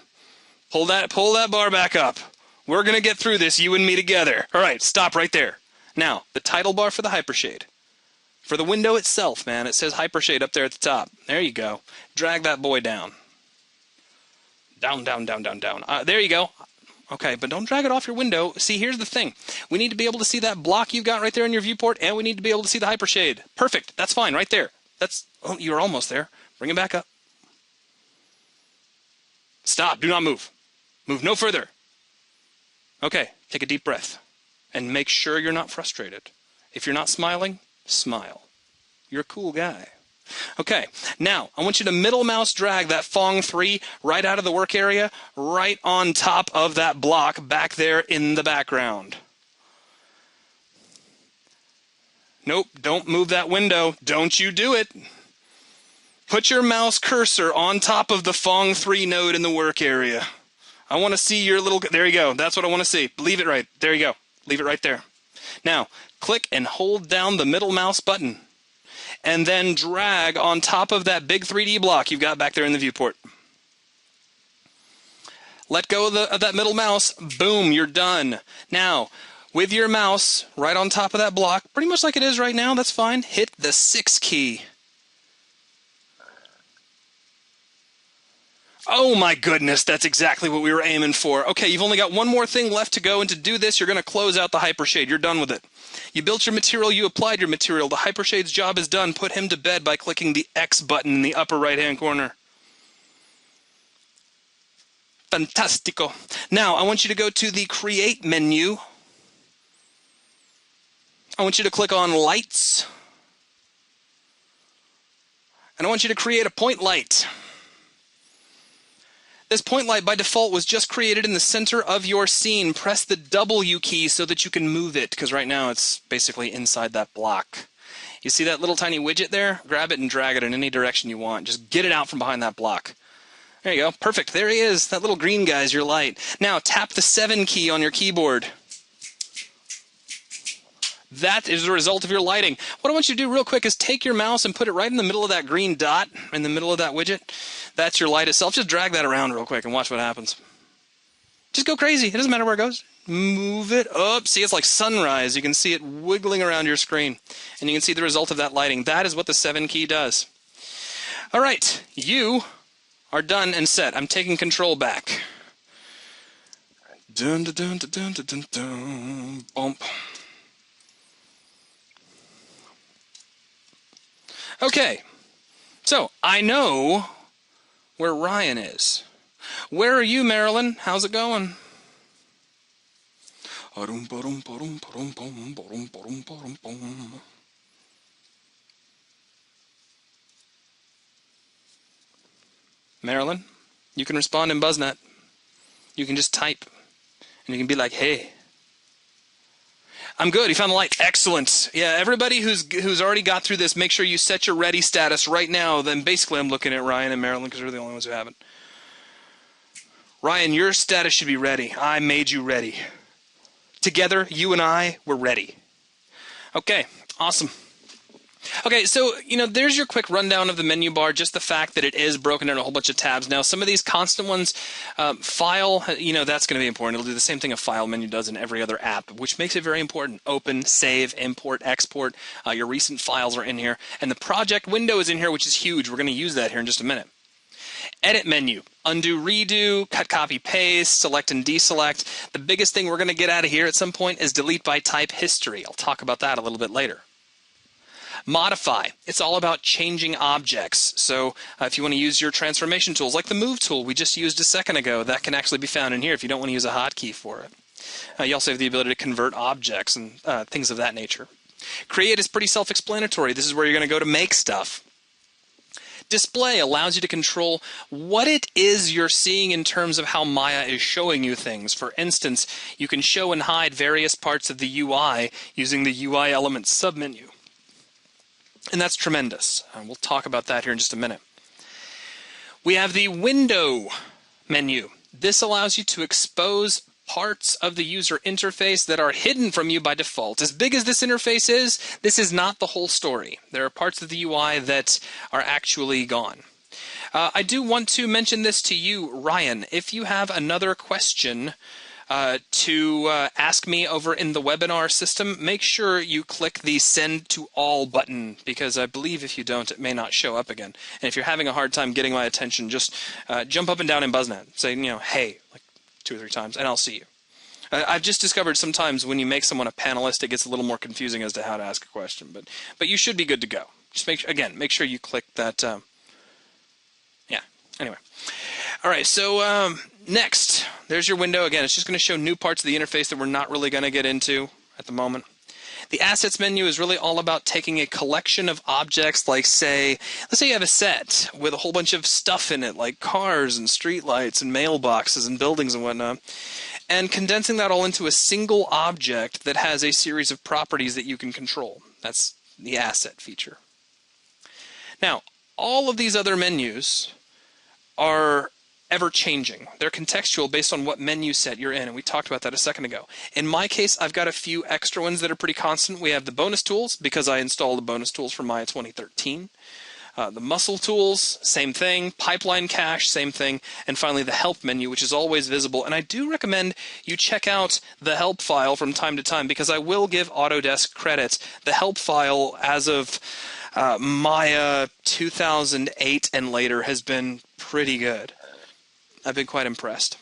Pull that bar back up. We're gonna get through this, you and me together. All right, stop right there. Now the title bar for the hypershade. For the window itself, man, it says hypershade up there at the top. There you go. Drag that boy down. Down, down, down, down, down. There you go. Okay, but don't drag it off your window. See, here's the thing. We need to be able to see that block you've got right there in your viewport, and we need to be able to see the hypershade. Perfect. That's fine, right there. Oh, you're almost there. Bring it back up. Stop. Do not move. Move no further. Okay, take a deep breath. And make sure you're not frustrated. If you're not smiling, smile. You're a cool guy. Okay, now I want you to middle mouse drag that Fong 3 right out of the work area, right on top of that block back there in the background. Nope, don't move that window. Don't you do it. Put your mouse cursor on top of the Fong 3 node in the work area. I want to see your little... There you go. That's what I want to see. Leave it right. There you go. Leave it right there. Now, click and hold down the middle mouse button. And then drag on top of that big 3D block you've got back there in the viewport. Let go of that middle mouse. Boom, you're done. Now, with your mouse right on top of that block, pretty much like it is right now, that's fine, hit the 6 key. Oh my goodness, that's exactly what we were aiming for. Okay, you've only got one more thing left to go, and to do this, you're going to close out the hypershade. You're done with it. You built your material, you applied your material. The hypershade's job is done. Put him to bed by clicking the X button in the upper right-hand corner. Fantastico. Now, I want you to go to the Create menu. I want you to click on Lights. And I want you to create a point light. This point light by default was just created in the center of your scene. Press the W key so that you can move it, because right now it's basically inside that block. You see that little tiny widget there? Grab it and drag it in any direction you want. Just get it out from behind that block. There you go. Perfect. There he is. That little green guy is your light. Now tap the 7 key on your keyboard. That is the result of your lighting. What I want you to do real quick is take your mouse and put it right in the middle of that green dot, in the middle of that widget. That's your light itself. Just drag that around real quick and watch what happens. Just go crazy. It doesn't matter where it goes. Move it up. See, it's like sunrise. You can see it wiggling around your screen. And you can see the result of that lighting. That is what the 7 key does. All right. You are done and set. I'm taking control back. Dun, dun, dun, dun, dun, dun, dun, bump. Okay, so I know where Ryan is. Where are you, Marilyn? How's it going? Marilyn, you can respond in BuzzNet. You can just type, and you can be like, hey. I'm good. You found the light. Excellent. Yeah, everybody who's already got through this, make sure you set your ready status right now. Then basically I'm looking at Ryan and Marilyn because they're the only ones who haven't. Ryan, your status should be ready. I made you ready. Together, you and I, we're ready. Okay, awesome. Okay, so, there's your quick rundown of the menu bar, just the fact that it is broken into a whole bunch of tabs. Now, some of these constant ones, file, that's going to be important. It'll do the same thing a file menu does in every other app, which makes it very important. Open, save, import, export. Your recent files are in here. And the project window is in here, which is huge. We're going to use that here in just a minute. Edit menu, undo, redo, cut, copy, paste, select and deselect. The biggest thing we're going to get out of here at some point is delete by type history. I'll talk about that a little bit later. Modify. It's all about changing objects. So if you want to use your transformation tools, like the move tool we just used a second ago, that can actually be found in here if you don't want to use a hotkey for it. You also have the ability to convert objects and things of that nature. Create is pretty self-explanatory. This is where you're going to go to make stuff. Display allows you to control what it is you're seeing in terms of how Maya is showing you things. For instance, you can show and hide various parts of the UI using the UI Elements submenu. And that's tremendous. We'll talk about that here in just a minute. We have the Window menu. This allows you to expose parts of the user interface that are hidden from you by default. As big as this interface is, this is not the whole story. There are parts of the UI that are actually gone. I do want to mention this to you, Ryan. If you have another question to ask me over in the webinar system, make sure you click the Send to All button, because I believe if you don't, it may not show up again. And if you're having a hard time getting my attention, just jump up and down in BuzzNet. Say, hey, like 2 or 3 times, and I'll see you. I've just discovered sometimes when you make someone a panelist, it gets a little more confusing as to how to ask a question. But you should be good to go. Just make sure you click that. Yeah. Anyway. All right. So next, there's your window. Again, it's just going to show new parts of the interface that we're not really going to get into at the moment. The Assets menu is really all about taking a collection of objects, like let's say you have a set with a whole bunch of stuff in it, like cars and streetlights and mailboxes and buildings and whatnot, and condensing that all into a single object that has a series of properties that you can control. That's the Asset feature. Now, all of these other menus are ever-changing. They're contextual based on what menu set you're in, and we talked about that a second ago. In my case, I've got a few extra ones that are pretty constant. We have the bonus tools, because I installed the bonus tools for Maya 2013. The muscle tools, same thing. Pipeline cache, same thing. And finally, the help menu, which is always visible. And I do recommend you check out the help file from time to time, because I will give Autodesk credit. The help file, as of Maya 2008 and later, has been pretty good. I've been quite impressed.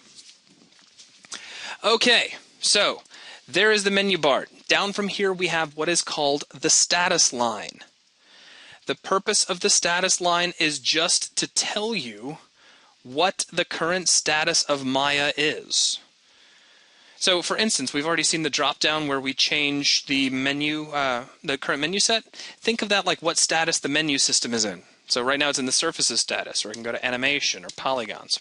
Okay, so there is the menu bar. Down from here we have what is called the status line. The purpose of the status line is just to tell you what the current status of Maya is. So for instance, we've already seen the drop down where we change the menu, the current menu set. Think of that like what status the menu system is in. So right now it's in the surfaces status, or I can go to animation or polygons.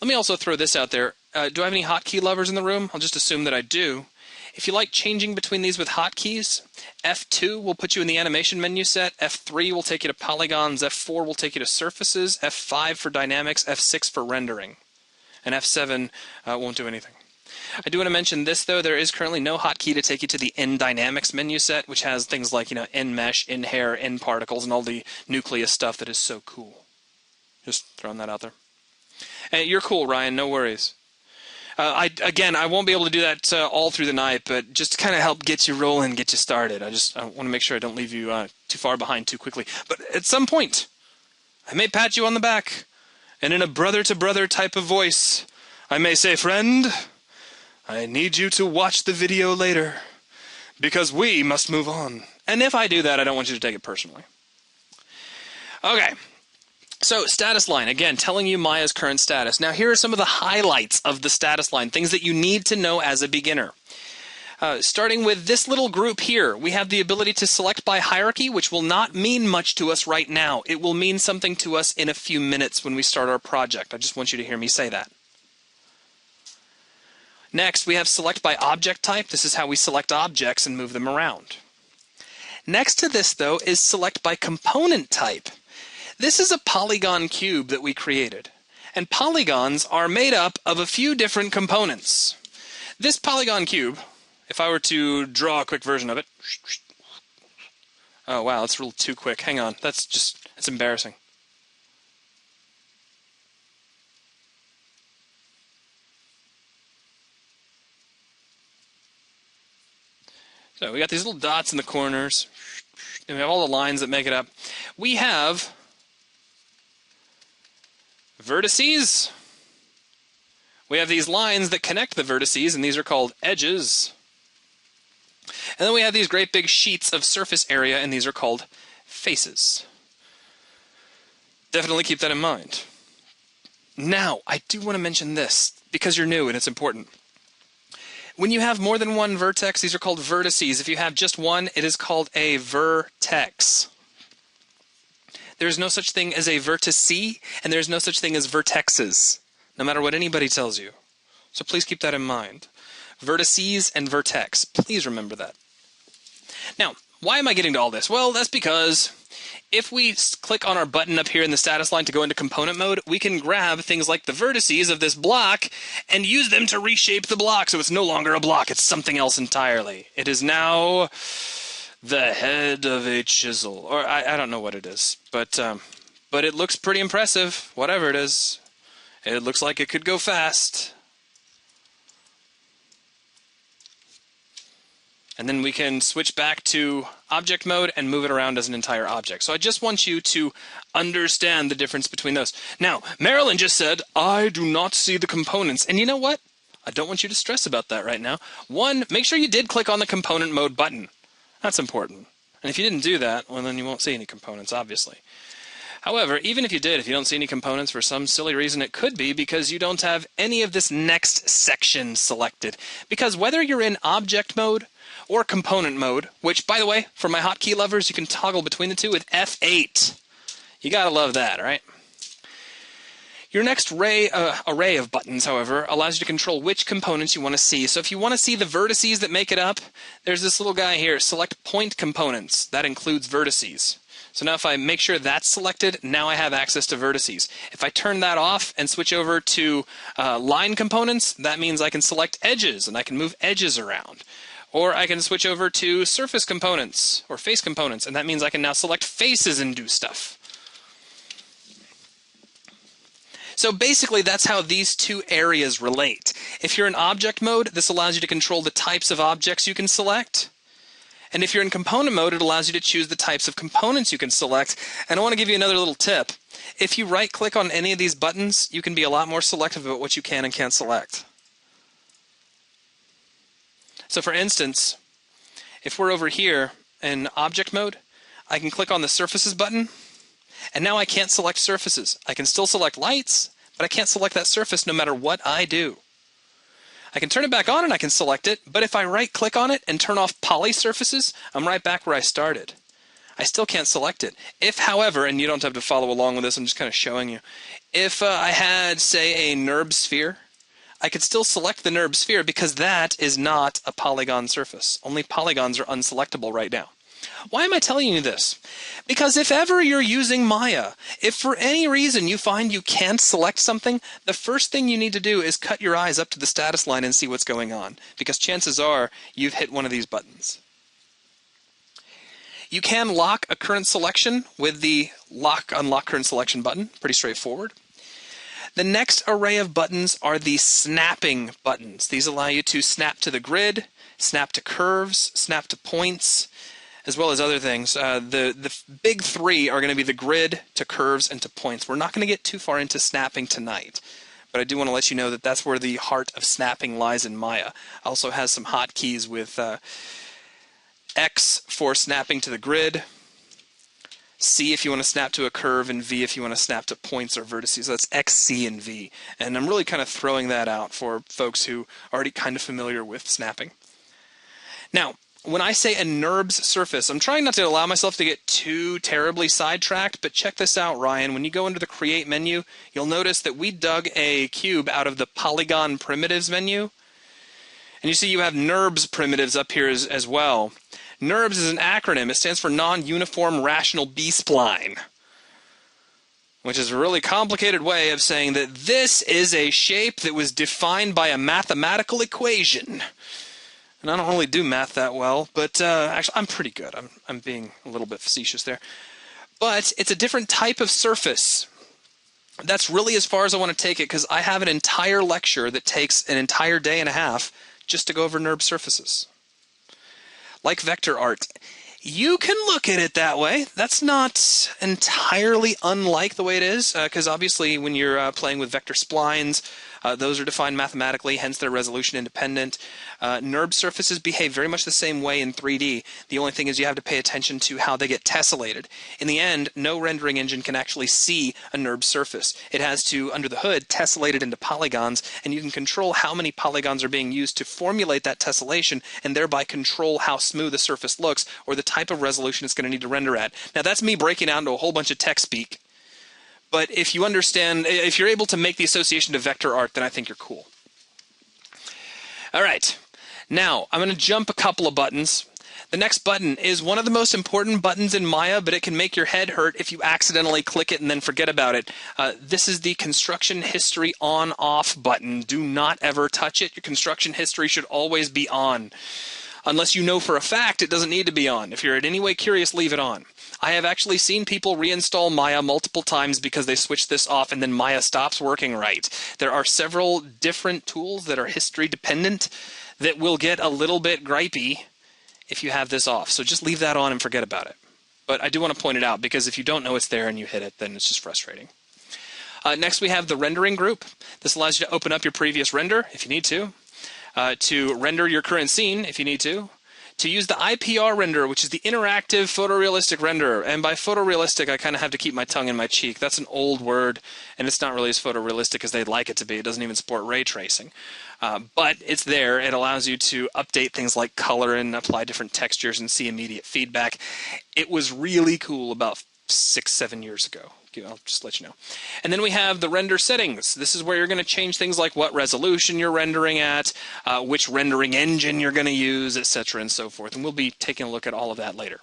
Let me also throw this out there. Do I have any hotkey lovers in the room? I'll just assume that I do. If you like changing between these with hotkeys, F2 will put you in the animation menu set, F3 will take you to polygons, F4 will take you to surfaces, F5 for dynamics, F6 for rendering, and F7 won't do anything. I do want to mention this, though. There is currently no hotkey to take you to the In Dynamics menu set, which has things like, in mesh, in hair, in particles, and all the nucleus stuff that is so cool. Just throwing that out there. Hey, you're cool, Ryan. No worries. I won't be able to do that all through the night, but just to kind of help get you rolling, get you started. I want to make sure I don't leave you too far behind too quickly. But at some point, I may pat you on the back, and in a brother-to-brother type of voice, I may say, friend, I need you to watch the video later, because we must move on. And if I do that, I don't want you to take it personally. Okay. So status line, again, telling you Maya's current status. Now here are some of the highlights of the status line, things that you need to know as a beginner. Starting with this little group here, we have the ability to select by hierarchy, which will not mean much to us right now. It will mean something to us in a few minutes when we start our project. I just want you to hear me say that. Next, we have select by object type. This is how we select objects and move them around. Next to this, though, is select by component type. This is a polygon cube that we created. And polygons are made up of a few different components. This polygon cube, if I were to draw a quick version of it. Oh, wow, that's a little too quick. Hang on. That's embarrassing. So we got these little dots in the corners. And we have all the lines that make it up. We have vertices. We have these lines that connect the vertices, and these are called edges. And then we have these great big sheets of surface area, and these are called faces. Definitely keep that in mind. Now, I do want to mention this, because you're new and it's important. When you have more than one vertex, these are called vertices. If you have just one, it is called a vertex. There is no such thing as a vertice, and there is no such thing as vertexes, no matter what anybody tells you. So please keep that in mind. Vertices and vertex. Please remember that. Now, why am I getting to all this? Well, that's because if we click on our button up here in the status line to go into component mode, we can grab things like the vertices of this block and use them to reshape the block. So it's no longer a block, it's something else entirely. It is now the head of a chisel. Or I don't know what it is, but it looks pretty impressive, whatever it is. It looks like it could go fast. And then we can switch back to object mode and move it around as an entire object. So I just want you to understand the difference between those. Now, Marilyn just said, I do not see the components. And you know what? I don't want you to stress about that right now. One, make sure you did click on the component mode button. That's important. And if you didn't do that, well, then you won't see any components, obviously. However, even if you did, if you don't see any components for some silly reason, it could be because you don't have any of this next section selected. Because whether you're in object mode or component mode, which, by the way, for my hotkey lovers, you can toggle between the two with F8. You gotta love that, right? Your next array of buttons, however, allows you to control which components you want to see. So if you want to see the vertices that make it up, there's this little guy here, select point components. That includes vertices. So now if I make sure that's selected, now I have access to vertices. If I turn that off and switch over to line components, that means I can select edges and I can move edges around. Or I can switch over to surface components or face components, and that means I can now select faces and do stuff. So basically that's how these two areas relate. If you're in object mode, this allows you to control the types of objects you can select. And if you're in component mode, it allows you to choose the types of components you can select. And I want to give you another little tip. If you right-click on any of these buttons, you can be a lot more selective about what you can and can't select. So for instance, if we're over here in object mode, I can click on the surfaces button, and now I can't select surfaces. I can still select lights, but I can't select that surface no matter what I do. I can turn it back on and I can select it, but if I right-click on it and turn off poly surfaces, I'm right back where I started. I still can't select it. If, however, and you don't have to follow along with this, I'm just kind of showing you. If I had, say, a NURB sphere, I could still select the NURB sphere because that is not a polygon surface. Only polygons are unselectable right now. Why am I telling you this? Because if ever you're using Maya, if for any reason you find you can't select something, the first thing you need to do is cut your eyes up to the status line and see what's going on. Because chances are you've hit one of these buttons. You can lock a current selection with the Unlock Current Selection button. Pretty straightforward. The next array of buttons are the snapping buttons. These allow you to snap to the grid, snap to curves, snap to points, as well as other things. The big three are going to be the grid, to curves, and to points. We're not going to get too far into snapping tonight, but I do want to let you know that that's where the heart of snapping lies in Maya. Also has some hotkeys with X for snapping to the grid, C if you want to snap to a curve, and V if you want to snap to points or vertices. So that's X, C, and V. And I'm really kind of throwing that out for folks who are already kind of familiar with snapping. Now, when I say a NURBS surface, I'm trying not to allow myself to get too terribly sidetracked, but check this out, Ryan. When you go into the Create menu, you'll notice that we dug a cube out of the Polygon Primitives menu. And you see you have NURBS primitives up here as well. NURBS is an acronym. It stands for Non-Uniform Rational B-Spline, which is a really complicated way of saying that this is a shape that was defined by a mathematical equation. And I don't really do math that well, but actually I'm pretty good. I'm being a little bit facetious there. But it's a different type of surface. That's really as far as I want to take it, because I have an entire lecture that takes an entire day and a half just to go over NURB surfaces. Like vector art. You can look at it that way. That's not entirely unlike the way it is, because obviously when you're playing with vector splines, those are defined mathematically, hence they're resolution independent. NURB surfaces behave very much the same way in 3D. The only thing is you have to pay attention to how they get tessellated. In the end, no rendering engine can actually see a NURB surface. It has to, under the hood, tessellate it into polygons, and you can control how many polygons are being used to formulate that tessellation, and thereby control how smooth a surface looks, or the type of resolution it's going to need to render at. Now that's me breaking out into a whole bunch of tech speak. But if you understand, if you're able to make the association to vector art, then I think you're cool. All right. Now, I'm going to jump a couple of buttons. The next button is one of the most important buttons in Maya, but it can make your head hurt if you accidentally click it and then forget about it. This is the construction history on-off button. Do not ever touch it. Your construction history should always be on. Unless you know for a fact it doesn't need to be on. If you're in any way curious, leave it on. I have actually seen people reinstall Maya multiple times because they switch this off and then Maya stops working right. There are several different tools that are history dependent that will get a little bit gripey if you have this off. So just leave that on and forget about it. But I do want to point it out because if you don't know it's there and you hit it, then it's just frustrating. Next we have the rendering group. This allows you to open up your previous render if you need to render your current scene if you need to use the IPR render, which is the interactive photorealistic renderer. And by photorealistic, I kind of have to keep my tongue in my cheek. That's an old word, and it's not really as photorealistic as they'd like it to be. It doesn't even support ray tracing. But it's there. It allows you to update things like color and apply different textures and see immediate feedback. It was really cool about 6-7 years ago. I'll just let you know. And then we have the render settings. This is where you're going to change things like what resolution you're rendering at, which rendering engine you're going to use, etc. and so forth. And we'll be taking a look at all of that later.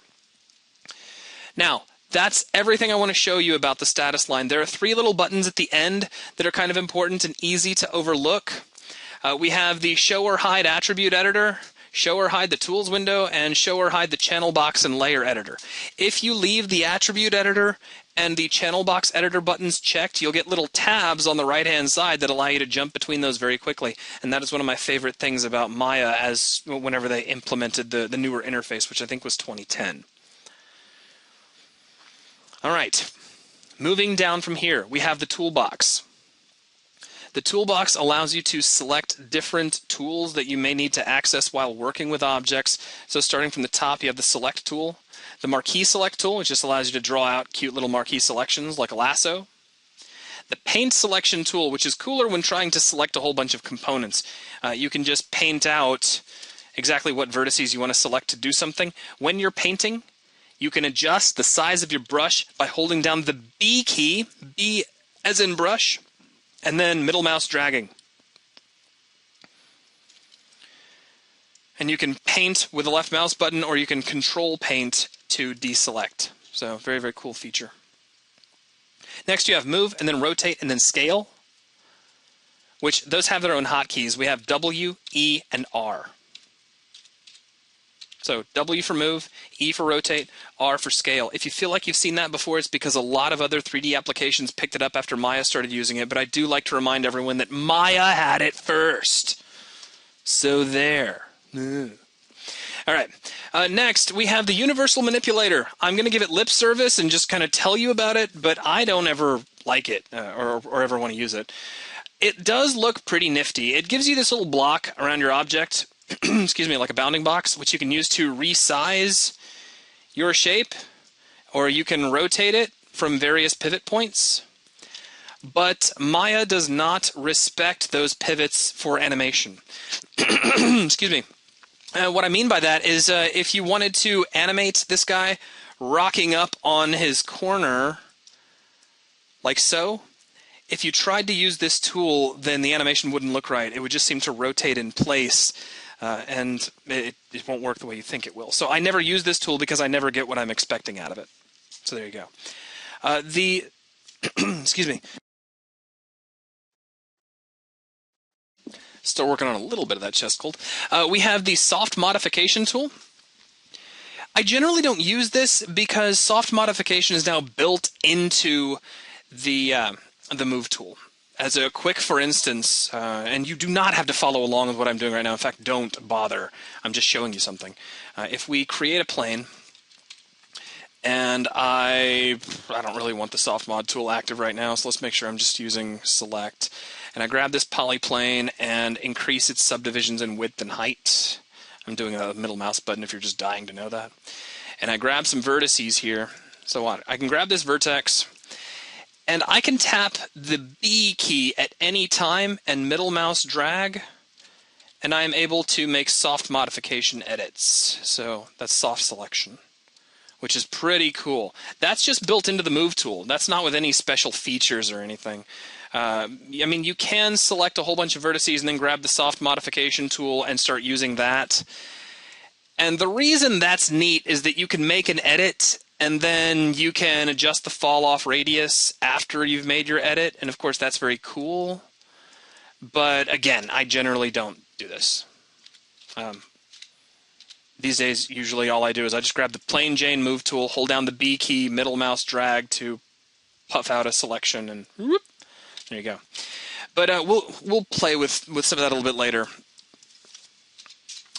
Now, that's everything I want to show you about the status line. There are 3 little buttons at the end that are kind of important and easy to overlook. We have the show or hide attribute editor, show or hide the tools window, and show or hide the channel box and layer editor. If you leave the attribute editor and the channel box editor buttons checked, you'll get little tabs on the right-hand side that allow you to jump between those very quickly. And that is one of my favorite things about Maya as whenever they implemented the newer interface, which I think was 2010. All right, moving down from here, we have the toolbox. The toolbox allows you to select different tools that you may need to access while working with objects. So starting from the top, you have the select tool. The marquee select tool, which just allows you to draw out cute little marquee selections like a lasso. The paint selection tool, which is cooler when trying to select a whole bunch of components. You can just paint out exactly what vertices you want to select to do something. When you're painting, you can adjust the size of your brush by holding down the B key, B as in brush, and then middle mouse dragging. And you can paint with the left mouse button, or you can control paint to deselect. So very, very cool feature. Next you have move, and then rotate, and then scale, which those have their own hotkeys. We have W, E, and R. So W for move, E for rotate, R for scale. If you feel like you've seen that before, it's because a lot of other 3D applications picked it up after Maya started using it, but I do like to remind everyone that Maya had it first. So there. All right. Next, we have the universal manipulator. I'm going to give it lip service and just kind of tell you about it, but I don't ever like it or ever want to use it. It does look pretty nifty. It gives you this little block around your object, excuse me, like a bounding box, which you can use to resize your shape or you can rotate it from various pivot points. But Maya does not respect those pivots for animation. Excuse me. What I mean by that is if you wanted to animate this guy rocking up on his corner, like so, if you tried to use this tool, then the animation wouldn't look right. It would just seem to rotate in place, and it won't work the way you think it will. So I never use this tool because I never get what I'm expecting out of it. So there you go. Excuse me. Still working on a little bit of that chest cold. We have the soft modification tool. I generally don't use this because soft modification is now built into the move tool. As a quick for instance, and you do not have to follow along with what I'm doing right now. In fact, don't bother. I'm just showing you something. If we create a plane, and I don't really want the soft mod tool active right now, so let's make sure I'm just using select. And I grab this polyplane and increase its subdivisions in width and height. I'm doing a middle mouse button if you're just dying to know that. And I grab some vertices here. So what? I can grab this vertex, and I can tap the B key at any time and middle mouse drag, and I am able to make soft modification edits. So that's soft selection, which is pretty cool. That's just built into the move tool. That's not with any special features or anything. I mean, you can select a whole bunch of vertices and then grab the soft modification tool and start using that. And the reason that's neat is that you can make an edit and then you can adjust the fall off radius after you've made your edit. And of course, that's very cool. But again, I generally don't do this. These days, usually all I do is I just grab the plain Jane move tool, hold down the B key, middle mouse drag to puff out a selection, and whoop, there you go. But we'll play with some of that a little bit later.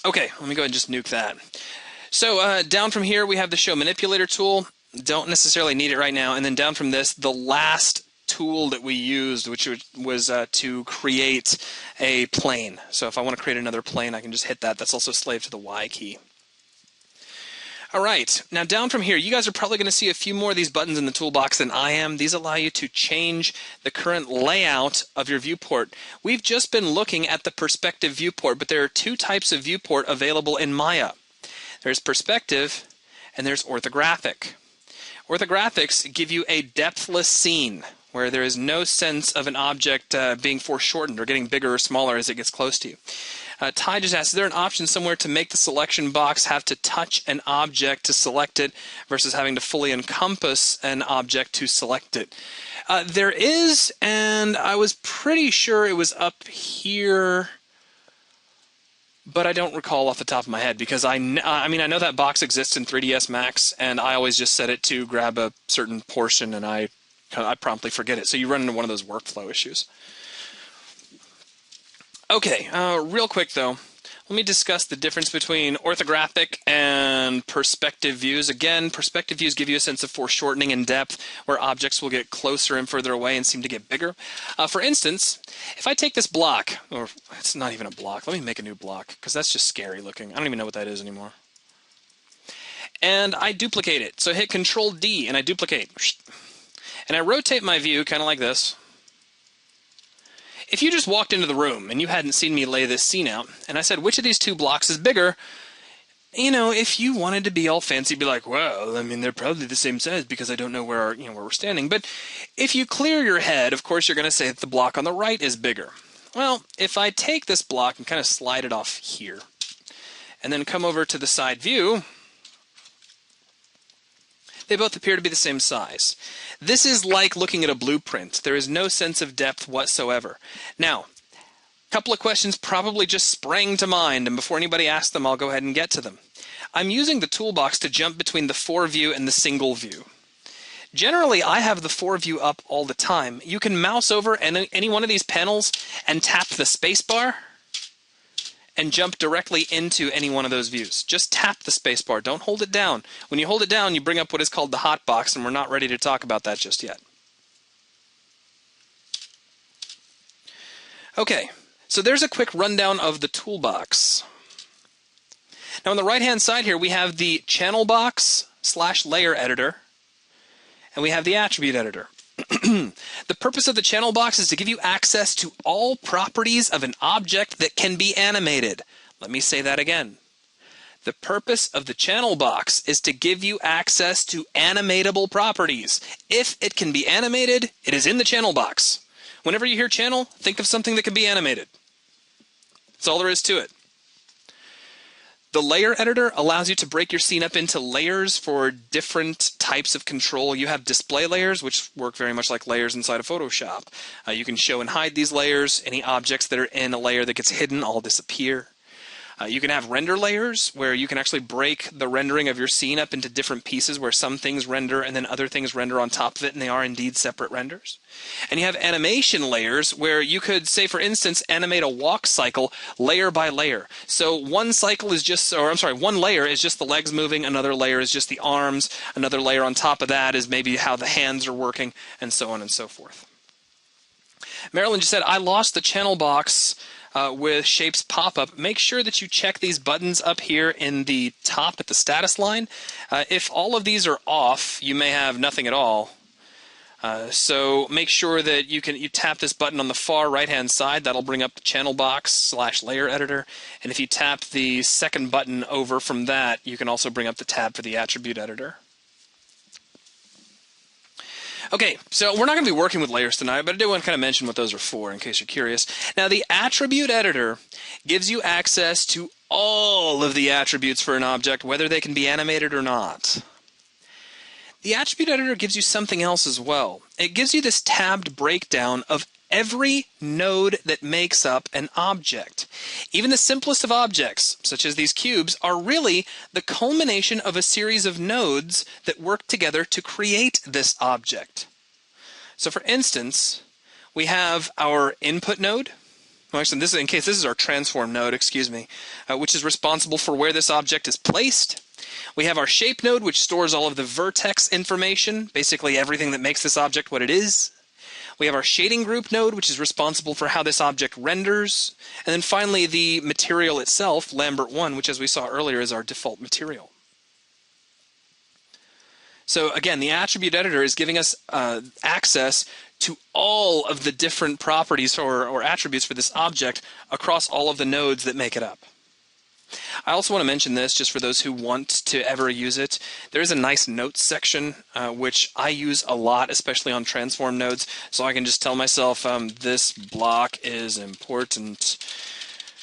Okay, let me go ahead and just nuke that. So down from here, we have the show manipulator tool. Don't necessarily need it right now. And then down from this, the last tool that we used, which was to create a plane. So if I want to create another plane, I can just hit that. That's also slave to the Y key. All right, now down from here, you guys are probably going to see a few more of these buttons in the toolbox than I am. These allow you to change the current layout of your viewport. We've just been looking at the perspective viewport, but there are two types of viewport available in Maya. There's perspective and there's orthographic. Orthographics give you a depthless scene where there is no sense of an object being foreshortened or getting bigger or smaller as it gets close to you. Ty just asked, is there an option somewhere to make the selection box have to touch an object to select it versus having to fully encompass an object to select it? There is, and I was pretty sure it was up here, but I don't recall off the top of my head because I mean, I know that box exists in 3ds Max, and I always just set it to grab a certain portion, and I promptly forget it. So you run into one of those workflow issues. Okay, real quick though, let me discuss the difference between orthographic and perspective views. Again, perspective views give you a sense of foreshortening and depth where objects will get closer and further away and seem to get bigger. For instance, if I take this block, or it's not even a block, let me make a new block because that's just scary looking. I don't even know what that is anymore. And I duplicate it. So I hit Control D and I duplicate. And I rotate my view kind of like this. If you just walked into the room and you hadn't seen me lay this scene out, and I said, which of these two blocks is bigger? You know, if you wanted to be all fancy, be like, well, I mean, they're probably the same size because I don't know where we're standing. But if you clear your head, of course, you're going to say that the block on the right is bigger. Well, if I take this block and kind of slide it off here, and then come over to the side view, they both appear to be the same size. This is like looking at a blueprint. There is no sense of depth whatsoever. Now, a couple of questions probably just sprang to mind, and before anybody asks them, I'll go ahead and get to them. I'm using the toolbox to jump between the 4 view and the single view. Generally, I have the 4 view up all the time. You can mouse over any one of these panels and tap the spacebar and jump directly into any one of those views. Just tap the spacebar. Don't hold it down. When you hold it down, you bring up what is called the hotbox, and we're not ready to talk about that just yet. Okay, so there's a quick rundown of the toolbox. Now on the right-hand side here, we have the channel box / layer editor, and we have the attribute editor. The purpose of the channel box is to give you access to all properties of an object that can be animated. Let me say that again. The purpose of the channel box is to give you access to animatable properties. If it can be animated, it is in the channel box. Whenever you hear channel, think of something that can be animated. That's all there is to it. The layer editor allows you to break your scene up into layers for different types of control. You have display layers, which work very much like layers inside of Photoshop. You can show and hide these layers. Any objects that are in a layer that gets hidden all disappear. You can have render layers where you can actually break the rendering of your scene up into different pieces where some things render and then other things render on top of it, and they are indeed separate renders. And you have animation layers where you could, say for instance, animate a walk cycle layer by layer. So one cycle is just, one layer is just the legs moving, another layer is just the arms, another layer on top of that is maybe how the hands are working, and so on and so forth. Marilyn just said, I lost the channel box with shapes pop-up. Make sure that you check these buttons up here in the top at the status line. If all of these are off, you may have nothing at all. So make sure that you tap this button on the far right-hand side. That'll bring up the channel box / layer editor. And if you tap the second button over from that, you can also bring up the tab for the attribute editor. Okay, so we're not going to be working with layers tonight, but I did want to kind of mention what those are for in case you're curious. Now, the attribute editor gives you access to all of the attributes for an object, whether they can be animated or not. The attribute editor gives you something else as well. It gives you this tabbed breakdown of every node that makes up an object. Even the simplest of objects, such as these cubes, are really the culmination of a series of nodes that work together to create this object. So for instance, we have our input node. Well, actually, this is our transform node, which is responsible for where this object is placed. We have our shape node, which stores all of the vertex information, basically everything that makes this object what it is. We have our shading group node, which is responsible for how this object renders. And then finally, the material itself, Lambert1, which as we saw earlier is our default material. So again, the attribute editor is giving us access to all of the different properties or attributes for this object across all of the nodes that make it up. I also want to mention this just for those who want to ever use it. There is a nice notes section which I use a lot, especially on transform nodes, so I can just tell myself this block is important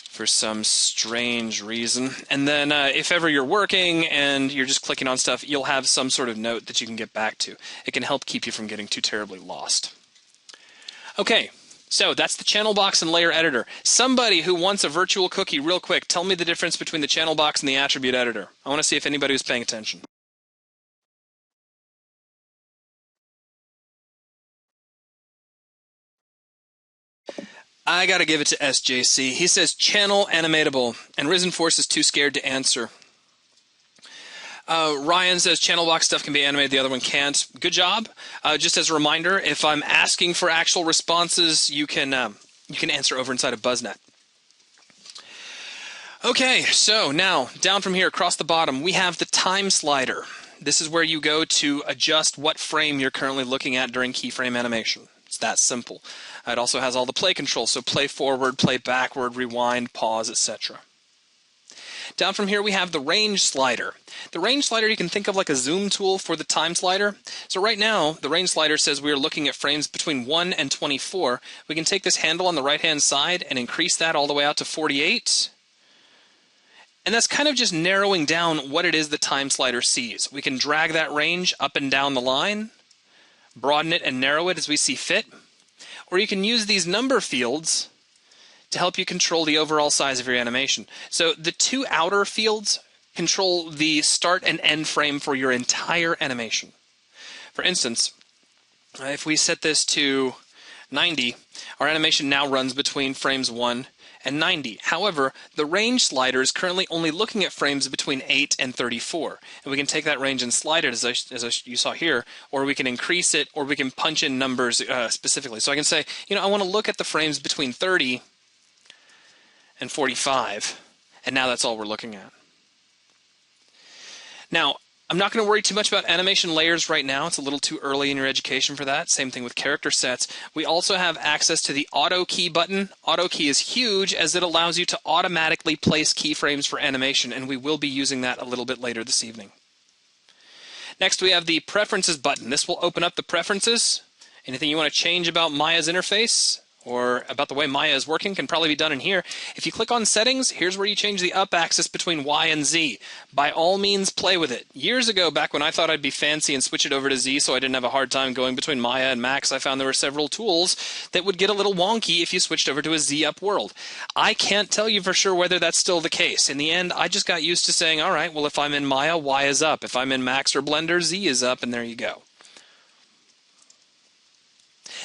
for some strange reason. And then if ever you're working and you're just clicking on stuff, you'll have some sort of note that you can get back to. It can help keep you from getting too terribly lost. Okay. So that's the channel box and layer editor. Somebody who wants a virtual cookie real quick, tell me the difference between the channel box and the attribute editor. I want to see if anybody was paying attention. I got to give it to SJC. He says channel animatable, and Risen Force is too scared to answer. Ryan says channel box stuff can be animated, the other one can't. Good job. Just as a reminder, if I'm asking for actual responses, you can answer over inside of BuzzNet. Okay, so now down from here across the bottom, we have the time slider. This is where you go to adjust what frame you're currently looking at during keyframe animation. It's that simple. It also has all the play controls, so play forward, play backward, rewind, pause, etc. Down from here we have the range slider. The range slider you can think of like a zoom tool for the time slider. So right now the range slider says we are looking at frames between 1 and 24. We can take this handle on the right hand side and increase that all the way out to 48. And that's kind of just narrowing down what it is the time slider sees. We can drag that range up and down the line, broaden it and narrow it as we see fit. Or you can use these number fields to help you control the overall size of your animation. So the two outer fields control the start and end frame for your entire animation. For instance, if we set this to 90, our animation now runs between frames 1 and 90. However, the range slider is currently only looking at frames between 8 and 34. And we can take that range and slide it as you saw here, or we can increase it, or we can punch in numbers specifically. So I can say, I want to look at the frames between 30 and 45, and now that's all we're looking at. Now, I'm not going to worry too much about animation layers right now. It's a little too early in your education for that. Same thing with character sets. We also have access to the auto key button. Auto key is huge as it allows you to automatically place keyframes for animation, and we will be using that a little bit later this evening. Next, we have the preferences button. This will open up the preferences. Anything you want to change about Maya's interface or about the way Maya is working can probably be done in here. If you click on settings, here's where you change the up axis between Y and Z. By all means, play with it. Years ago, back when I thought I'd be fancy and switch it over to Z so I didn't have a hard time going between Maya and Max, I found there were several tools that would get a little wonky if you switched over to a Z up world. I can't tell you for sure whether that's still the case. In the end, I just got used to saying, all right, well, if I'm in Maya, Y is up. If I'm in Max or Blender, Z is up, and there you go.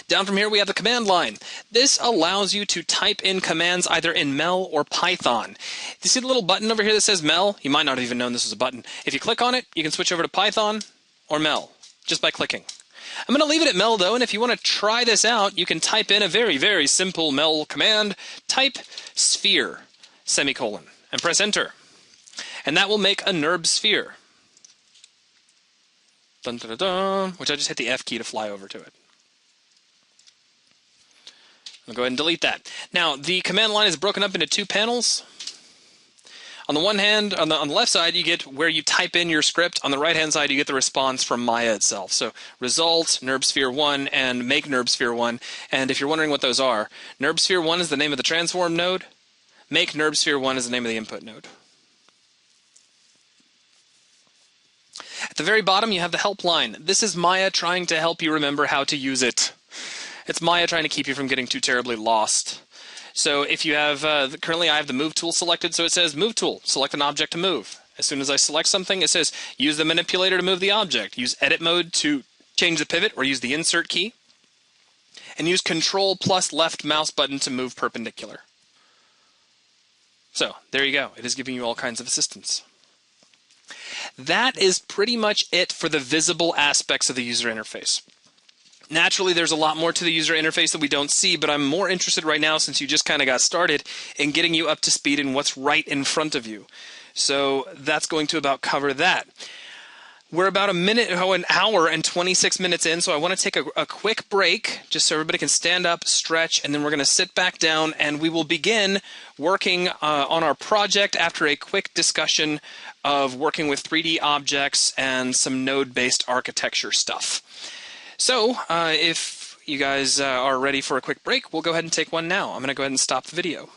Down from here, we have the command line. This allows you to type in commands either in Mel or Python. You see the little button over here that says Mel? You might not have even known this was a button. If you click on it, you can switch over to Python or Mel just by clicking. I'm going to leave it at Mel, though, and if you want to try this out, you can type in a very, very simple Mel command. Type sphere, semicolon, and press Enter. And that will make a NURB sphere. Dun, dun, dun, dun, which I just hit the F key to fly over to it. I'll go ahead and delete that. Now, the command line is broken up into two panels. On the one hand, on the left side, you get where you type in your script. On the right-hand side, you get the response from Maya itself. So result, NURBSphere1, and make NURBSphere1. And if you're wondering what those are, NURBSphere1 is the name of the transform node. Make NURBSphere1 is the name of the input node. At the very bottom, you have the help line. This is Maya trying to help you remember how to use it. It's Maya trying to keep you from getting too terribly lost. So if you have, currently I have the move tool selected, so it says move tool, select an object to move. As soon as I select something, it says use the manipulator to move the object, use edit mode to change the pivot or use the insert key, and use control plus left mouse button to move perpendicular. So there you go. It is giving you all kinds of assistance. That is pretty much it for the visible aspects of the user interface. Naturally, there's a lot more to the user interface that we don't see, but I'm more interested right now, since you just kind of got started, in getting you up to speed in what's right in front of you. So that's going to about cover that. We're about an hour and 26 minutes in, so I want to take a quick break, just so everybody can stand up, stretch, and then we're going to sit back down, and we will begin working on our project after a quick discussion of working with 3D objects and some node-based architecture stuff. So, if you guys are ready for a quick break, we'll go ahead and take one now. I'm going to go ahead and stop the video.